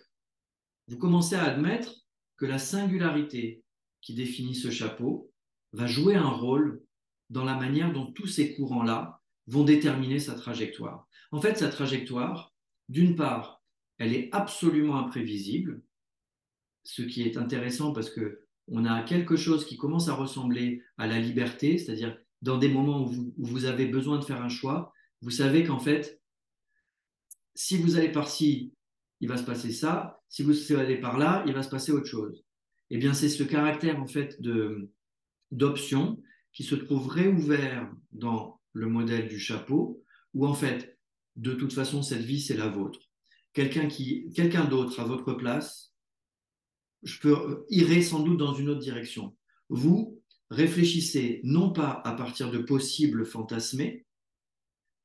vous commencez à admettre que la singularité qui définit ce chapeau va jouer un rôle dans la manière dont tous ces courants-là vont déterminer sa trajectoire. En fait, sa trajectoire, d'une part, elle est absolument imprévisible, ce qui est intéressant parce que on a quelque chose qui commence à ressembler à la liberté, c'est-à-dire dans des moments où vous avez besoin de faire un choix, vous savez qu'en fait, si vous allez par-ci, il va se passer ça. Si vous allez par là, il va se passer autre chose. Eh bien, c'est ce caractère en fait d'option qui se trouve réouvert dans le modèle du chapeau, où en fait, de toute façon, cette vie, c'est la vôtre. Quelqu'un d'autre à votre place, irait sans doute dans une autre direction. Vous réfléchissez non pas à partir de possibles fantasmés,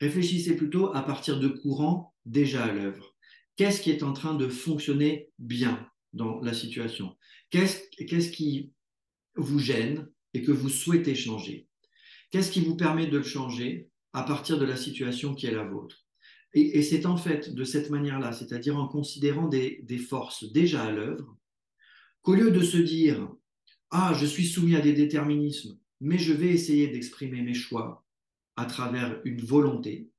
réfléchissez plutôt à partir de courants déjà à l'œuvre. Qu'est-ce qui est en train de fonctionner bien dans la situation? Qu'est-ce qui vous gêne et que vous souhaitez changer? Qu'est-ce qui vous permet de le changer à partir de la situation qui est la vôtre? Et c'est en fait de cette manière-là, c'est-à-dire en considérant des forces déjà à l'œuvre, qu'au lieu de se dire ah, je suis soumis à des déterminismes, mais je vais essayer d'exprimer mes choix à travers une volonté,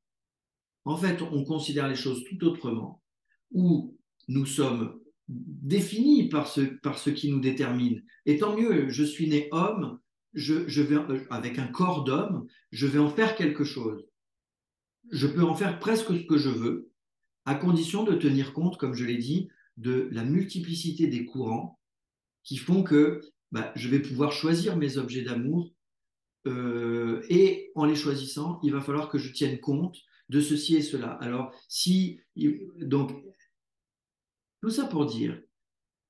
en fait, on considère les choses tout autrement, où nous sommes définis par ce qui nous détermine. Et tant mieux, je suis né homme, je vais, avec un corps d'homme, je vais en faire quelque chose. Je peux en faire presque ce que je veux, à condition de tenir compte, comme je l'ai dit, de la multiplicité des courants qui font que je vais pouvoir choisir mes objets d'amour et en les choisissant, il va falloir que je tienne compte de ceci et cela. Alors, donc, tout ça pour dire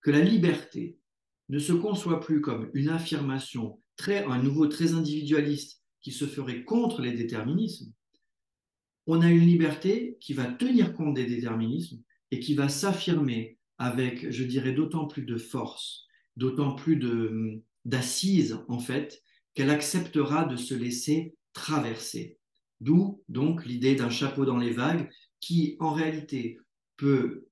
que la liberté ne se conçoit plus comme une affirmation un nouveau très individualiste qui se ferait contre les déterminismes. On a une liberté qui va tenir compte des déterminismes et qui va s'affirmer avec, je dirais, d'autant plus de force, d'autant plus d'assises, en fait, qu'elle acceptera de se laisser traverser. D'où donc l'idée d'un chapeau dans les vagues qui, en réalité, peut,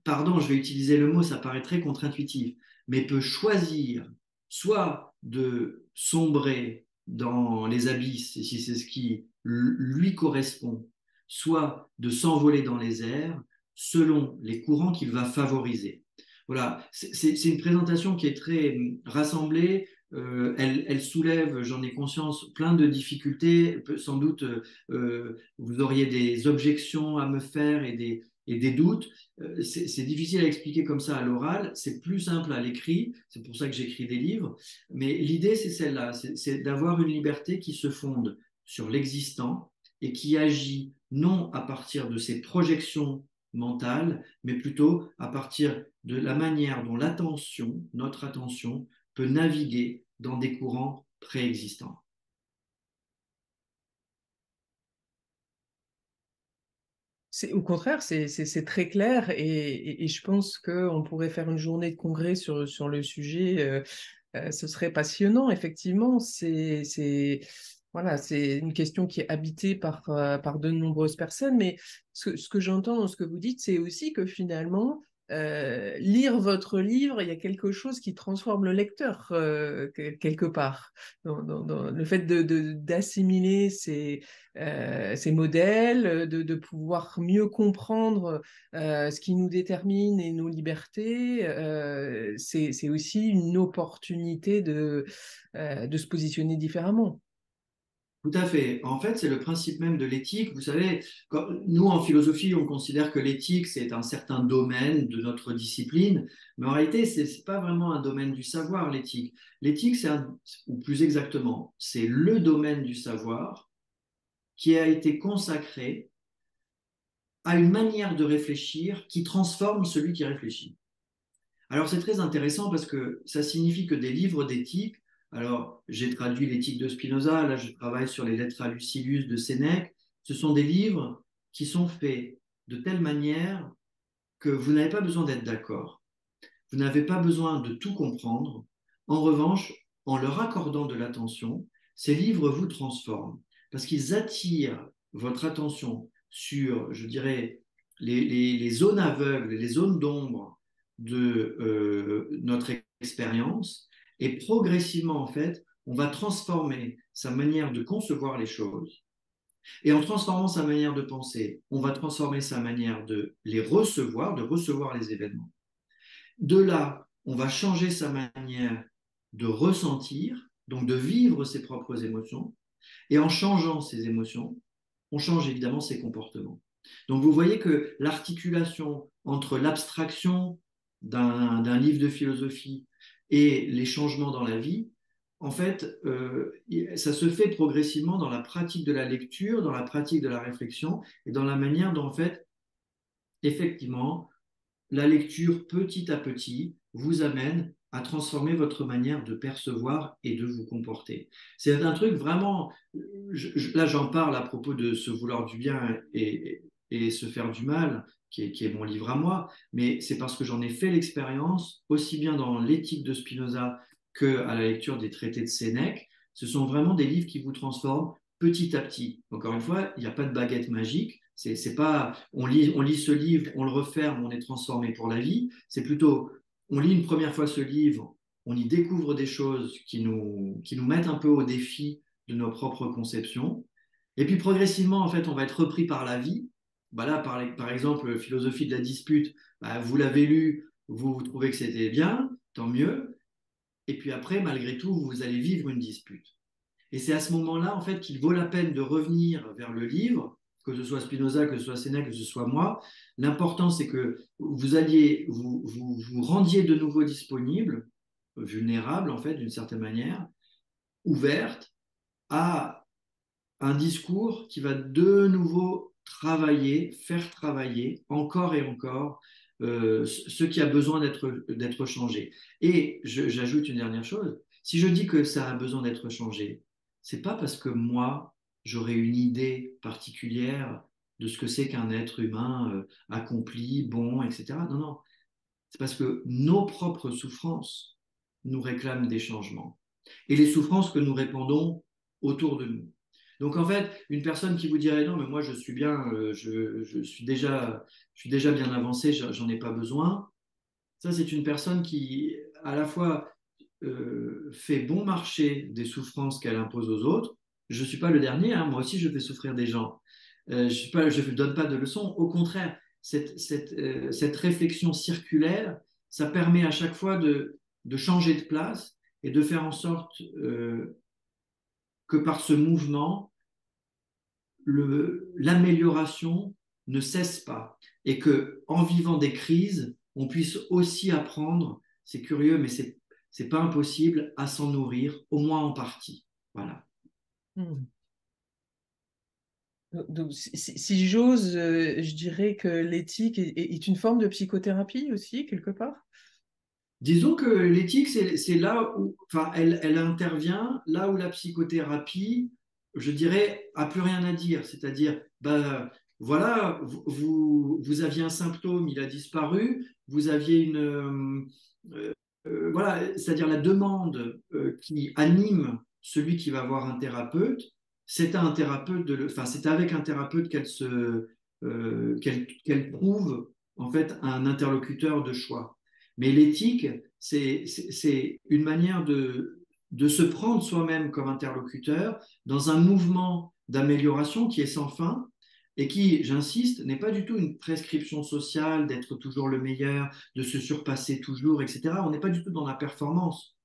pardon, je vais utiliser le mot, ça paraît très contre-intuitif, mais peut choisir soit de sombrer dans les abysses, si c'est ce qui lui correspond, soit de s'envoler dans les airs selon les courants qu'il va favoriser. Voilà, c'est une présentation qui est très rassemblée. Elle soulève, j'en ai conscience, plein de difficultés. Sans doute, vous auriez des objections à me faire et des doutes. C'est difficile à expliquer comme ça à l'oral, c'est plus simple à l'écrit, c'est pour ça que j'écris des livres, mais l'idée c'est celle-là, c'est d'avoir une liberté qui se fonde sur l'existant et qui agit non à partir de ses projections mentales, mais plutôt à partir de la manière dont notre attention, peut naviguer dans des courants préexistants. Au contraire, c'est très clair et je pense qu'on pourrait faire une journée de congrès sur le sujet. Ce serait passionnant, effectivement. Voilà, c'est une question qui est habitée par de nombreuses personnes, mais ce que j'entends dans ce que vous dites, c'est aussi que finalement, lire votre livre, il y a quelque chose qui transforme le lecteur quelque part. Dans le fait d'assimiler ces modèles, de pouvoir mieux comprendre ce qui nous détermine et nos libertés, c'est aussi une opportunité de se positionner différemment. Tout à fait. En fait, c'est le principe même de l'éthique. Vous savez, nous, en philosophie, on considère que l'éthique, c'est un certain domaine de notre discipline, mais en réalité, ce n'est pas vraiment un domaine du savoir, l'éthique. L'éthique, ou plus exactement, c'est le domaine du savoir qui a été consacré a une manière de réfléchir qui transforme celui qui réfléchit. Alors c'est très intéressant parce que ça signifie que des livres d'éthique, alors j'ai traduit l'éthique de Spinoza, là je travaille sur les Lettres à Lucilius de Sénèque, ce sont des livres qui sont faits de telle manière que vous n'avez pas besoin d'être d'accord, vous n'avez pas besoin de tout comprendre. En revanche, en leur accordant de l'attention, ces livres vous transforment parce qu'ils attirent votre attention sur, je dirais, les zones aveugles, les zones d'ombre de notre expérience. Et progressivement, en fait, on va transformer sa manière de concevoir les choses. Et en transformant sa manière de penser, on va transformer sa manière de les recevoir, de recevoir les événements. De là, on va changer sa manière de ressentir, donc de vivre ses propres émotions. Et en changeant ses émotions, on change évidemment ses comportements. Donc vous voyez que l'articulation entre l'abstraction d'un livre de philosophie et les changements dans la vie, en fait, ça se fait progressivement dans la pratique de la lecture, dans la pratique de la réflexion et dans la manière dont, en fait, effectivement, la lecture, petit à petit, vous amène à transformer votre manière de percevoir et de vous comporter. C'est un truc vraiment, là j'en parle à propos de se vouloir du bien et se faire du mal, qui est mon livre à moi, mais c'est parce que j'en ai fait l'expérience, aussi bien dans l'éthique de Spinoza qu'à la lecture des traités de Sénèque. Ce sont vraiment des livres qui vous transforment petit à petit. Encore une fois, il n'y a pas de baguette magique. C'est pas, on lit ce livre, on le referme, on est transformé pour la vie. C'est plutôt, on lit une première fois ce livre, on y découvre des choses qui nous mettent un peu au défi de nos propres conceptions. Et puis progressivement, en fait, on va être repris par la vie. Bah là, par exemple, Philosophie de la dispute, bah, vous l'avez lu, vous trouvez que c'était bien, tant mieux. Et puis après, malgré tout, vous allez vivre une dispute. Et c'est à ce moment-là, en fait, qu'il vaut la peine de revenir vers le livre, que ce soit Spinoza, que ce soit Sénèque, que ce soit moi. L'important, c'est que vous rendiez de nouveau disponible, vulnérable, en fait, d'une certaine manière, ouverte à un discours qui va de nouveau travailler, faire travailler encore et encore ce qui a besoin d'être changé. Et j'ajoute une dernière chose. Si je dis que ça a besoin d'être changé, c'est pas parce que moi, j'aurais une idée particulière de ce que c'est qu'un être humain accompli, bon, etc. Non, non. C'est parce que nos propres souffrances nous réclament des changements. Et les souffrances que nous répandons autour de nous. Donc en fait, une personne qui vous dirait non, mais moi je suis bien, je suis déjà bien avancé, j'en ai pas besoin. Ça, c'est une personne qui à la fois fait bon marché des souffrances qu'elle impose aux autres. Je ne suis pas le dernier, hein, moi aussi je fais souffrir des gens. Je ne donne pas de leçons. Au contraire, cette réflexion circulaire, ça permet à chaque fois de changer de place et de faire en sorte que par ce mouvement, l'amélioration ne cesse pas et que en vivant des crises, on puisse aussi apprendre, c'est curieux, mais c'est pas impossible, à s'en nourrir, au moins en partie. Voilà. Hmm. Donc, si j'ose, je dirais que l'éthique est une forme de psychothérapie aussi, quelque part. Disons que l'éthique, c'est là où, enfin, elle intervient là où la psychothérapie, je dirais, a plus rien à dire. C'est-à-dire, ben, voilà, vous aviez un symptôme, il a disparu, vous aviez voilà, c'est-à-dire la demande qui anime celui qui va voir un thérapeute, c'est à un thérapeute enfin, c'est avec un thérapeute qu'elle trouve en fait un interlocuteur de choix. Mais l'éthique, c'est une manière de se prendre soi-même comme interlocuteur dans un mouvement d'amélioration qui est sans fin et qui, j'insiste, n'est pas du tout une prescription sociale d'être toujours le meilleur, de se surpasser toujours, etc. On n'est pas du tout dans la performance.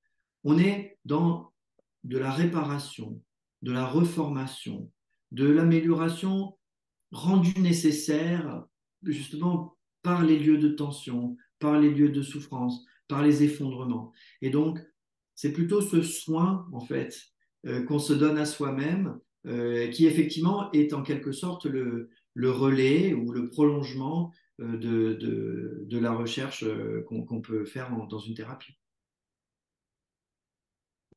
On est dans de la réparation, de la reformation, de l'amélioration rendue nécessaire justement par les lieux de tension, par les lieux de souffrance, par les effondrements. Et donc, c'est plutôt ce soin, en fait, qu'on se donne à soi-même, qui effectivement est en quelque sorte le relais ou le prolongement de la recherche qu'on peut faire dans une thérapie.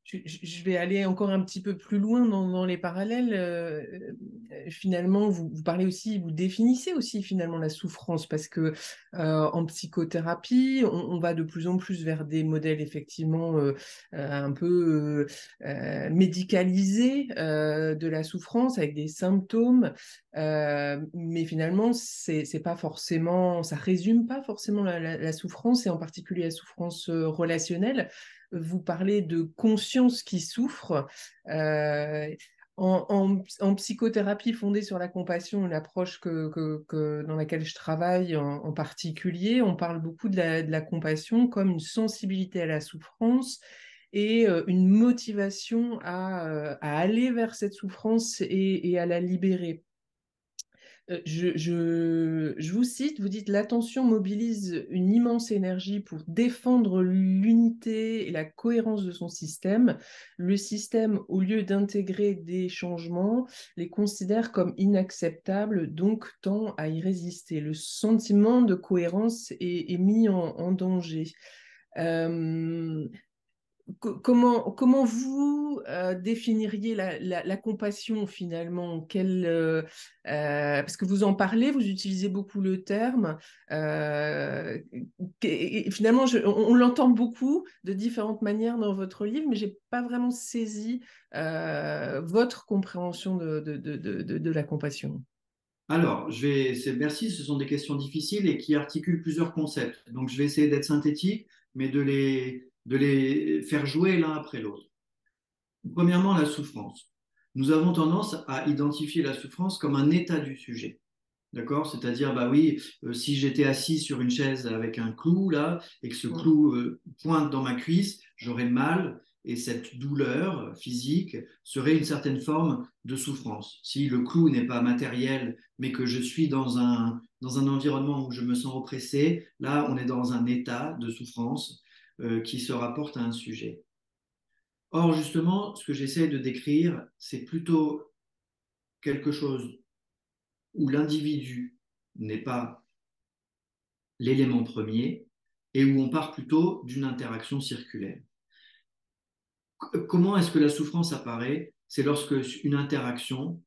Je vais aller encore un petit peu plus loin dans les parallèles. Finalement, vous parlez aussi, vous définissez aussi finalement la souffrance parce que en psychothérapie, on va de plus en plus vers des modèles effectivement un peu médicalisés de la souffrance avec des symptômes, mais finalement, c'est pas forcément, ça résume pas forcément la souffrance et en particulier la souffrance relationnelle. Vous parlez de conscience qui souffre. En psychothérapie fondée sur la compassion, une approche dans laquelle je travaille en particulier, on parle beaucoup de la compassion comme une sensibilité à la souffrance et une motivation à aller vers cette souffrance et à la libérer. Je vous cite, vous dites l'attention mobilise une immense énergie pour défendre l'unité et la cohérence de son système. Le système, au lieu d'intégrer des changements, les considère comme inacceptables, donc tend à y résister. Le sentiment de cohérence est mis en danger. Euh, comment vous définiriez la compassion finalement parce que vous en parlez, vous utilisez beaucoup le terme. Et finalement, on l'entend beaucoup de différentes manières dans votre livre, mais je n'ai pas vraiment saisi votre compréhension de la compassion. Alors, merci, ce sont des questions difficiles et qui articulent plusieurs concepts. Donc, je vais essayer d'être synthétique, mais de les faire jouer l'un après l'autre. Premièrement, la souffrance. Nous avons tendance à identifier la souffrance comme un état du sujet. D'accord? C'est-à-dire, bah oui, si j'étais assis sur une chaise avec un clou là, et que ce Mm. clou pointe dans ma cuisse, j'aurais mal, et cette douleur physique serait une certaine forme de souffrance. Si le clou n'est pas matériel, mais que je suis dans un environnement où je me sens oppressé, là, on est dans un état de souffrance qui se rapporte à un sujet. Or, justement, ce que j'essaie de décrire, c'est plutôt quelque chose où l'individu n'est pas l'élément premier et où on part plutôt d'une interaction circulaire. Comment est-ce que la souffrance apparaît? C'est lorsque une interaction,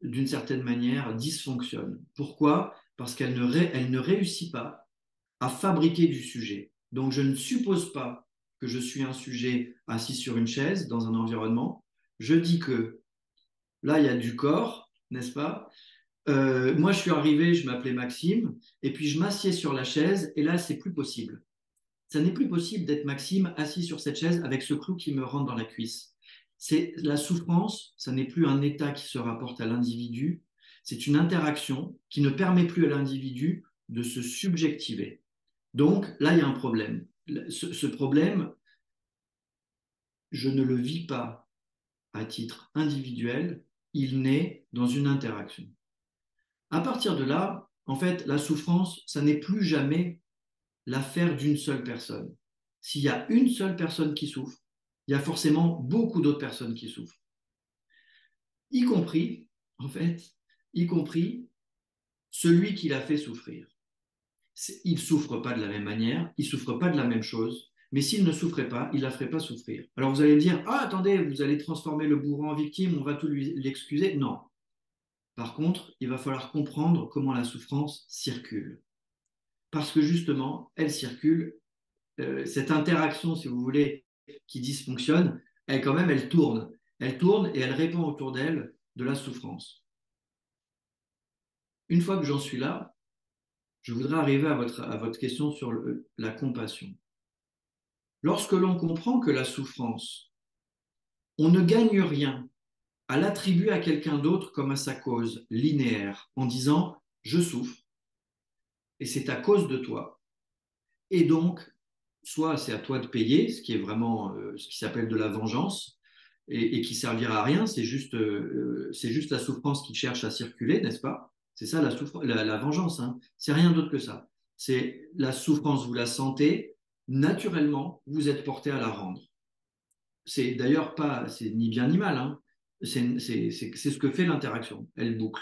d'une certaine manière, dysfonctionne. Pourquoi? Parce elle ne réussit pas à fabriquer du sujet. Donc je ne suppose pas que je suis un sujet assis sur une chaise dans un environnement. Je dis que là, il y a du corps, n'est-ce pas? Moi, je suis arrivé, je m'appelais Maxime, et puis je m'assieds sur la chaise, et là, c'est plus possible. Ça n'est plus possible d'être Maxime assis sur cette chaise avec ce clou qui me rentre dans la cuisse. C'est la souffrance, ça n'est plus un état qui se rapporte à l'individu, c'est une interaction qui ne permet plus à l'individu de se subjectiver. Donc là, il y a un problème. Ce problème, je ne le vis pas à titre individuel, il naît dans une interaction. À partir de là, en fait, la souffrance, ça n'est plus jamais l'affaire d'une seule personne. S'il y a une seule personne qui souffre, il y a forcément beaucoup d'autres personnes qui souffrent. Y compris, en fait, y compris celui qui l'a fait souffrir. Il ne souffre pas de la même manière, il ne souffre pas de la même chose, mais s'il ne souffrait pas, il ne la ferait pas souffrir. Alors vous allez me dire, ah attendez, vous allez transformer le bourreau en victime, on va tout l'excuser. Non. Par contre, il va falloir comprendre comment la souffrance circule. Parce que justement, elle circule, cette interaction, si vous voulez, qui dysfonctionne, elle quand même, elle tourne. Elle tourne et elle répand autour d'elle de la souffrance. Une fois que j'en suis là, je voudrais arriver à votre question sur la compassion. Lorsque l'on comprend que la souffrance, on ne gagne rien à l'attribuer à quelqu'un d'autre comme à sa cause linéaire, en disant je souffre et c'est à cause de toi. Et donc, soit c'est à toi de payer, ce qui est vraiment ce qui s'appelle de la vengeance, et qui servira à rien, c'est juste la souffrance qui cherche à circuler, n'est-ce pas? C'est ça la vengeance, hein. C'est rien d'autre que ça. C'est la souffrance, vous la sentez, naturellement, vous êtes porté à la rendre. C'est d'ailleurs pas, c'est ni bien ni mal, hein. C'est ce que fait l'interaction, elle boucle.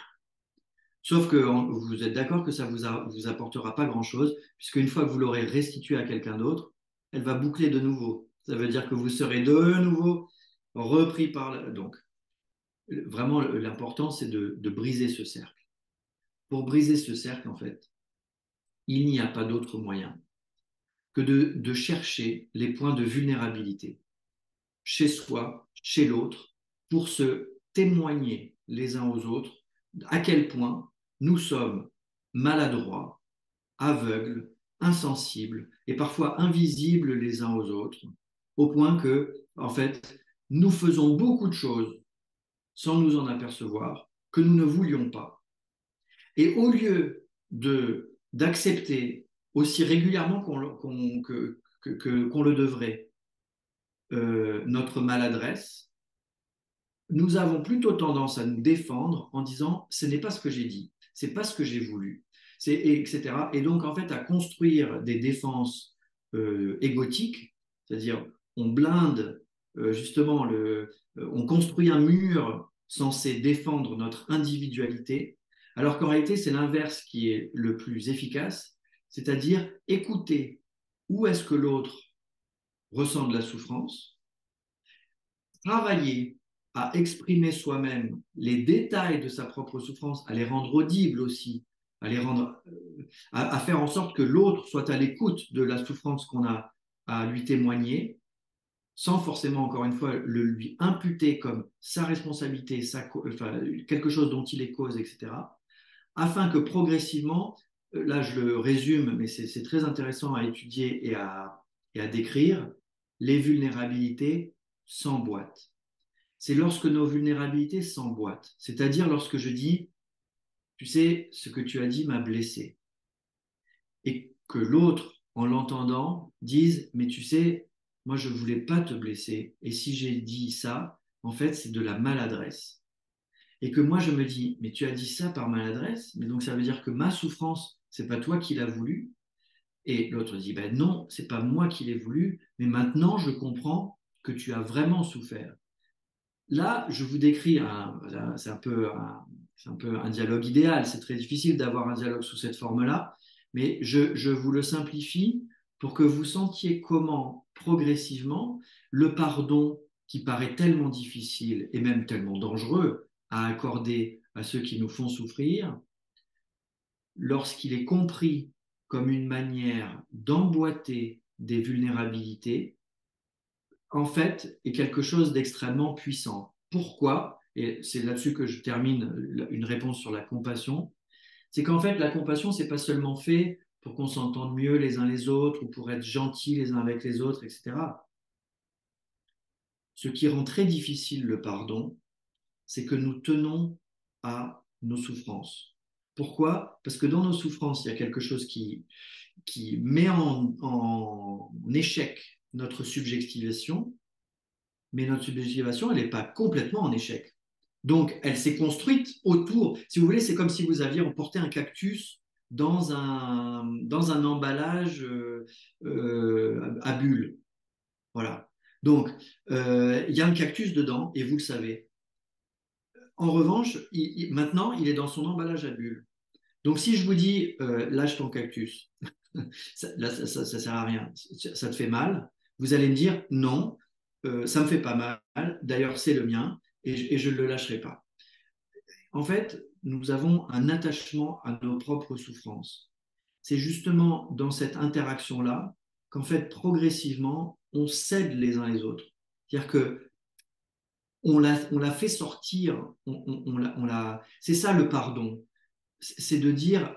Sauf que vous êtes d'accord que ça vous apportera pas grand-chose, puisque une fois que vous l'aurez restitué à quelqu'un d'autre, elle va boucler de nouveau. Ça veut dire que vous serez de nouveau repris Donc, vraiment, l'important, c'est de briser ce cercle. Pour briser ce cercle, en fait, il n'y a pas d'autre moyen que de chercher les points de vulnérabilité chez soi, chez l'autre, pour se témoigner les uns aux autres à quel point nous sommes maladroits, aveugles, insensibles et parfois invisibles les uns aux autres, au point que, en fait, nous faisons beaucoup de choses sans nous en apercevoir, que nous ne voulions pas. Et au lieu d'accepter aussi régulièrement qu'on le devrait notre maladresse, nous avons plutôt tendance à nous défendre en disant ce n'est pas ce que j'ai dit, c'est pas ce que j'ai voulu, etc. Et donc en fait à construire des défenses égotiques, c'est-à-dire on blinde justement on construit un mur censé défendre notre individualité, alors qu'en réalité c'est l'inverse qui est le plus efficace, c'est-à-dire écouter où est-ce que l'autre ressent de la souffrance, travailler à exprimer soi-même les détails de sa propre souffrance, à les rendre audibles aussi, à faire en sorte que l'autre soit à l'écoute de la souffrance qu'on a à lui témoigner, sans forcément, encore une fois, le lui imputer comme sa responsabilité, enfin, quelque chose dont il est cause, etc., afin que progressivement, là je le résume, mais c'est très intéressant à étudier et à décrire, les vulnérabilités s'emboîtent. C'est lorsque nos vulnérabilités s'emboîtent, c'est-à-dire lorsque je dis, tu sais, ce que tu as dit m'a blessé, et que l'autre, en l'entendant, dise, mais tu sais, moi je ne voulais pas te blesser, et si j'ai dit ça, en fait, c'est de la maladresse. Et que moi je me dis, mais tu as dit ça par maladresse, mais donc ça veut dire que ma souffrance, c'est pas toi qui l'as voulu. Et l'autre dit, ben non, c'est pas moi qui l'ai voulu, mais maintenant je comprends que tu as vraiment souffert. Là, je vous décris, c'est un peu un dialogue idéal. C'est très difficile d'avoir un dialogue sous cette forme-là, mais je vous le simplifie pour que vous sentiez comment, progressivement, le pardon qui paraît tellement difficile et même tellement dangereux à accorder à ceux qui nous font souffrir, lorsqu'il est compris comme une manière d'emboîter des vulnérabilités, en fait, est quelque chose d'extrêmement puissant. Pourquoi? Et c'est là-dessus que je termine une réponse sur la compassion. C'est qu'en fait, la compassion, c'est pas seulement fait pour qu'on s'entende mieux les uns les autres ou pour être gentils les uns avec les autres, etc. Ce qui rend très difficile le pardon, c'est que nous tenons à nos souffrances. Pourquoi? Parce que dans nos souffrances, il y a quelque chose qui met en échec notre subjectivation, mais notre subjectivation, elle n'est pas complètement en échec. Donc, elle s'est construite autour. Si vous voulez, c'est comme si vous aviez emporté un cactus dans un emballage à bulles. Voilà. Donc, il y a un cactus dedans, et vous le savez. En revanche, maintenant, il est dans son emballage à bulles. Donc, si je vous dis, lâche ton cactus, là, ça ne sert à rien, ça te fait mal, vous allez me dire, non, ça me fait pas mal, d'ailleurs, c'est le mien, et je ne le lâcherai pas. En fait, nous avons un attachement à nos propres souffrances. C'est justement dans cette interaction-là qu'en fait, progressivement, on cède les uns les autres. C'est-à-dire que on l'a fait sortir, c'est ça le pardon, c'est de dire,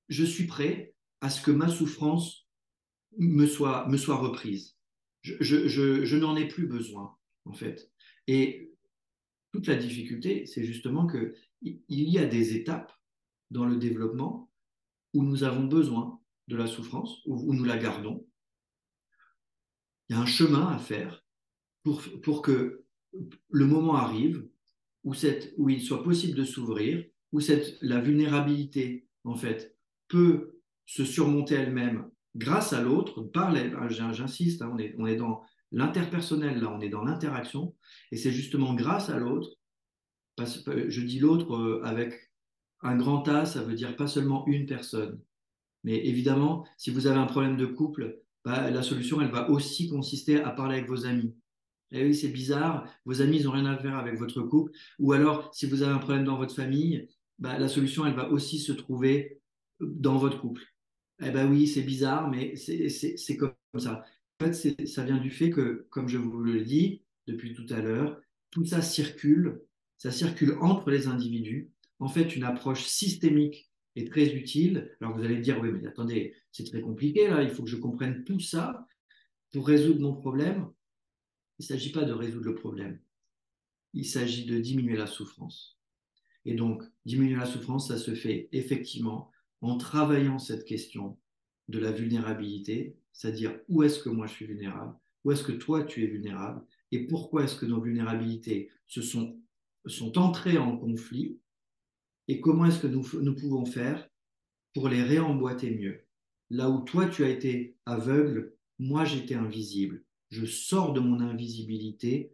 je suis prêt à ce que ma souffrance me soit reprise. Je n'en ai plus besoin, en fait. Et toute la difficulté, c'est justement qu'il y a des étapes dans le développement où nous avons besoin de la souffrance, où nous la gardons. Il y a un chemin à faire pour que le moment arrive où il soit possible de s'ouvrir, où la vulnérabilité, en fait, peut se surmonter elle-même grâce à l'autre, j'insiste, hein, on est dans l'interpersonnel, là, on est dans l'interaction, et c'est justement grâce à l'autre, je dis l'autre avec un grand A, ça veut dire pas seulement une personne. Mais évidemment, si vous avez un problème de couple, bah, la solution, elle va aussi consister à parler avec vos amis. Et oui, c'est bizarre, vos amis, ils n'ont rien à faire avec votre couple. Ou alors, si vous avez un problème dans votre famille, bah, la solution, elle va aussi se trouver dans votre couple. Eh ben oui, c'est bizarre, mais c'est comme ça. En fait, ça vient du fait que, comme je vous le dis depuis tout à l'heure, tout ça circule entre les individus. En fait, une approche systémique est très utile. Alors vous allez me dire, oui, mais attendez, c'est très compliqué là, il faut que je comprenne tout ça pour résoudre mon problème. Il ne s'agit pas de résoudre le problème, il s'agit de diminuer la souffrance. Et donc, diminuer la souffrance, ça se fait effectivement en travaillant cette question de la vulnérabilité, c'est-à-dire où est-ce que moi je suis vulnérable, où est-ce que toi tu es vulnérable, et pourquoi est-ce que nos vulnérabilités sont entrées en conflit, et comment est-ce que nous pouvons faire pour les réemboîter mieux. Là où toi tu as été aveugle, moi j'étais invisible. Je sors de mon invisibilité,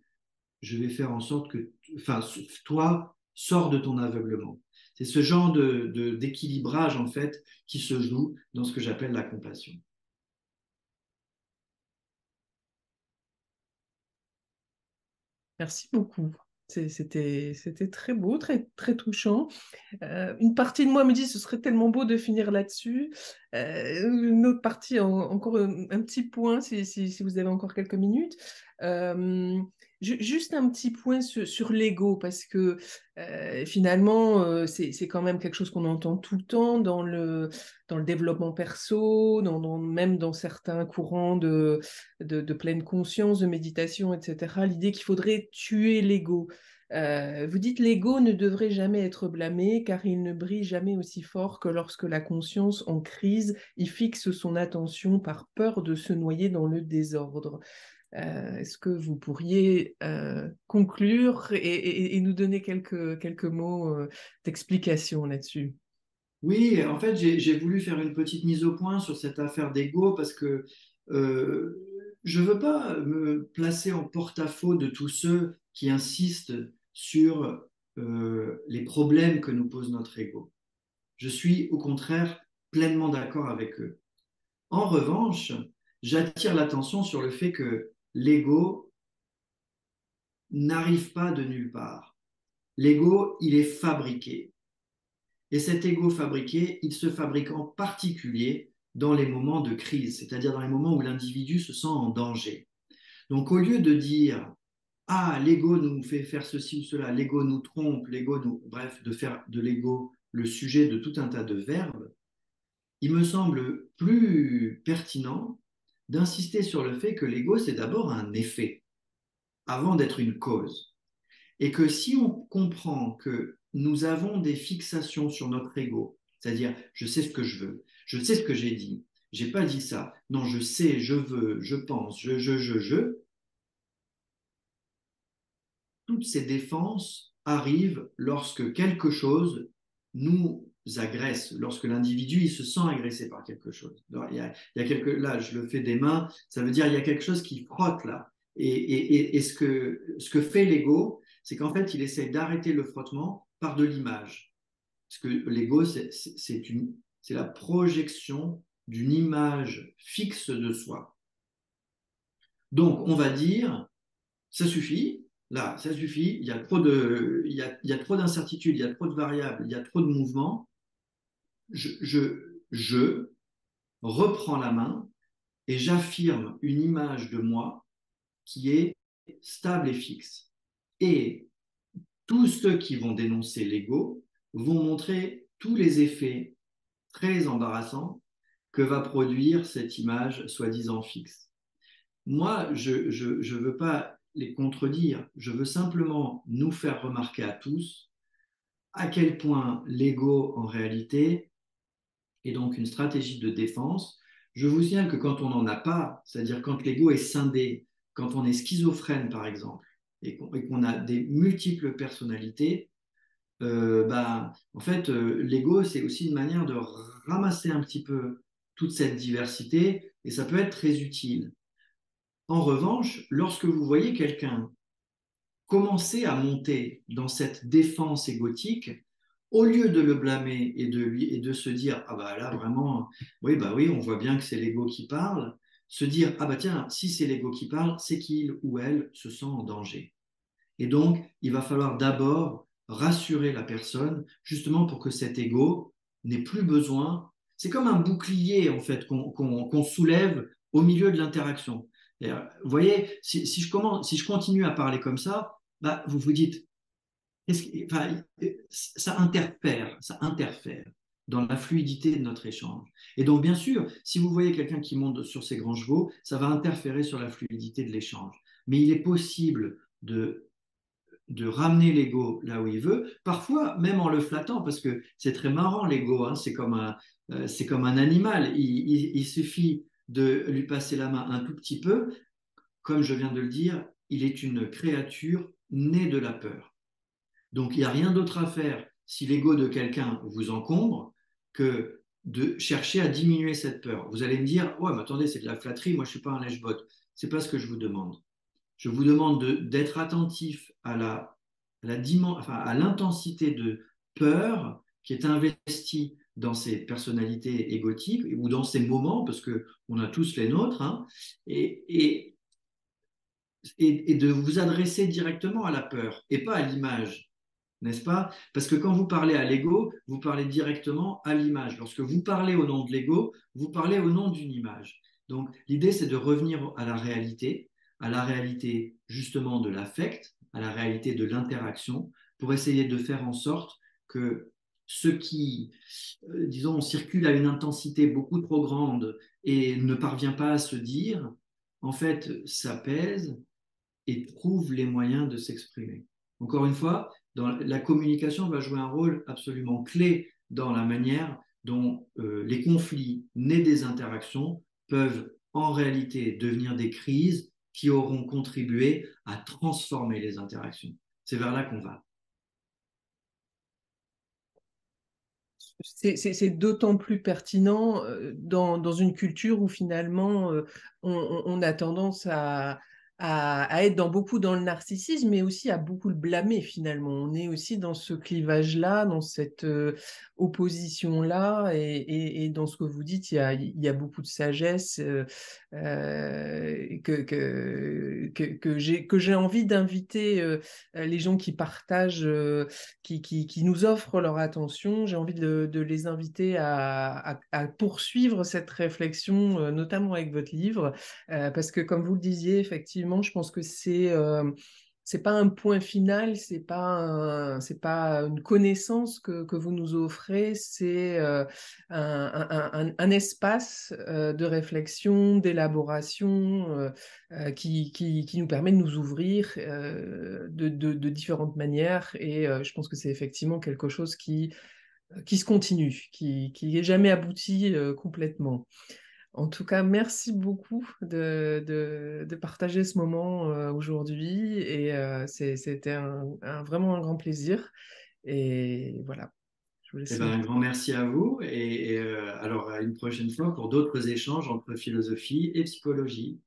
je vais faire en sorte que, enfin, toi, sors de ton aveuglement. C'est ce genre d'équilibrage, en fait, qui se joue dans ce que j'appelle la compassion. Merci beaucoup. C'était très beau, très touchant. Une partie de moi me dit ce serait tellement beau de finir là-dessus. Une autre partie, encore un petit point, si vous avez encore quelques minutes. Euh, Juste un petit point sur l'ego, parce que finalement, c'est quand même quelque chose qu'on entend tout le temps dans le développement perso, même dans certains courants de pleine conscience, de méditation, etc. L'idée qu'il faudrait tuer l'ego. Vous dites l'ego ne devrait jamais être blâmé car il ne brille jamais aussi fort que lorsque la conscience en crise y fixe son attention par peur de se noyer dans le désordre. Est-ce que vous pourriez conclure et nous donner quelques mots d'explication là-dessus? Oui, en fait, j'ai voulu faire une petite mise au point sur cette affaire d'ego parce que euh, je ne veux pas me placer en porte-à-faux de tous ceux qui insistent sur les problèmes que nous pose notre ego. Je suis au contraire pleinement d'accord avec eux. En revanche, j'attire l'attention sur le fait que l'ego n'arrive pas de nulle part. L'ego, il est fabriqué. Et cet ego fabriqué, il se fabrique en particulier dans les moments de crise, c'est-à-dire dans les moments où l'individu se sent en danger. Donc au lieu de dire ah, l'ego nous fait faire ceci ou cela, l'ego nous trompe, l'ego nous... Bref, de faire de l'ego le sujet de tout un tas de verbes, il me semble plus pertinent d'insister sur le fait que l'ego, c'est d'abord un effet, avant d'être une cause. Et que si on comprend que nous avons des fixations sur notre ego, c'est-à-dire je sais ce que je veux, je sais ce que j'ai dit, j'ai pas dit ça, non, je sais, je veux, je pense, toutes ces défenses arrivent lorsque quelque chose nous agresse, lorsque l'individu il se sent agressé par quelque chose. Alors, il y a quelque, là, je le fais des mains, ça veut dire il y a quelque chose qui frotte là. Et ce que fait l'ego, c'est qu'en fait, il essaie d'arrêter le frottement par de l'image. Parce que l'ego, c'est la projection d'une image fixe de soi. Donc, on va dire, ça suffit, là, ça suffit, il y a trop d'incertitudes, il y a trop de variables, il y a trop de mouvements. Je reprends la main et j'affirme une image de moi qui est stable et fixe. Et tous ceux qui vont dénoncer l'ego vont montrer tous les effets très embarrassants que va produire cette image soi-disant fixe. Moi, je veux pas les contredire, je veux simplement nous faire remarquer à tous à quel point l'ego, en réalité, est donc une stratégie de défense. Je vous signale que quand on n'en a pas, c'est-à-dire quand l'ego est scindé, quand on est schizophrène, par exemple, et qu'on a des multiples personnalités, en fait, l'ego, c'est aussi une manière de ramasser un petit peu toute cette diversité, et ça peut être très utile. En revanche, lorsque vous voyez quelqu'un commencer à monter dans cette défense égotique, au lieu de le blâmer et de se dire, ah bah là vraiment, oui, bah oui, on voit bien que c'est l'ego qui parle, se dire, ah bah tiens, si c'est l'ego qui parle, c'est qu'il ou elle se sent en danger. Et donc, il va falloir d'abord rassurer la personne, justement pour que cet ego n'ait plus besoin. C'est comme un bouclier, en fait, qu'on soulève au milieu de l'interaction. Vous voyez, si je continue à parler comme ça, bah, vous vous dites, enfin, ça interfère dans la fluidité de notre échange. Et donc, bien sûr, si vous voyez quelqu'un qui monte sur ses grands chevaux, ça va interférer sur la fluidité de l'échange. Mais il est possible de ramener l'ego là où il veut, parfois même en le flattant, parce que c'est très marrant l'ego, hein, c'est comme un animal, il suffit de lui passer la main un tout petit peu, comme je viens de le dire, il est une créature née de la peur. Donc il n'y a rien d'autre à faire si l'ego de quelqu'un vous encombre que de chercher à diminuer cette peur. Vous allez me dire, ouais, mais attendez, c'est de la flatterie, moi je ne suis pas un lèche-bot. C'est pas ce que je vous demande. Je vous demande d'être attentif enfin, à l'intensité de peur qui est investie dans ces personnalités égotiques ou dans ces moments, parce qu'on a tous les nôtres, hein, et, et, et de vous adresser directement à la peur et pas à l'image, n'est-ce pas? Parce que quand vous parlez à l'ego, vous parlez directement à l'image. Lorsque vous parlez au nom de l'ego, vous parlez au nom d'une image. Donc l'idée, c'est de revenir à la réalité justement de l'affect, à la réalité de l'interaction, pour essayer de faire en sorte que ce qui, disons, circule à une intensité beaucoup trop grande et ne parvient pas à se dire, en fait, s'apaise et trouve les moyens de s'exprimer. Encore une fois, la communication va jouer un rôle absolument clé dans la manière dont les conflits nés des interactions peuvent en réalité devenir des crises qui auront contribué à transformer les interactions. C'est vers là qu'on va. C'est d'autant plus pertinent dans une culture où finalement on a tendance à être beaucoup dans le narcissisme, mais aussi à beaucoup le blâmer finalement. On est aussi dans ce clivage-là, dans cette opposition-là, et dans ce que vous dites, il y a beaucoup de sagesse que j'ai envie d'inviter les gens qui partagent. Qui nous offrent leur attention. J'ai envie de les inviter à poursuivre cette réflexion, notamment avec votre livre, parce que comme vous le disiez, effectivement, je pense que c'est pas un point final, c'est pas une connaissance que vous nous offrez, c'est un espace de réflexion, d'élaboration qui nous permet de nous ouvrir de différentes manières. Et je pense que c'est effectivement quelque chose qui se continue, qui est jamais abouti complètement. En tout cas, merci beaucoup de partager ce moment aujourd'hui et c'était vraiment un grand plaisir. Et voilà, je vous Eh laisse. ben, un grand merci à vous et alors à une prochaine fois pour d'autres échanges entre philosophie et psychologie.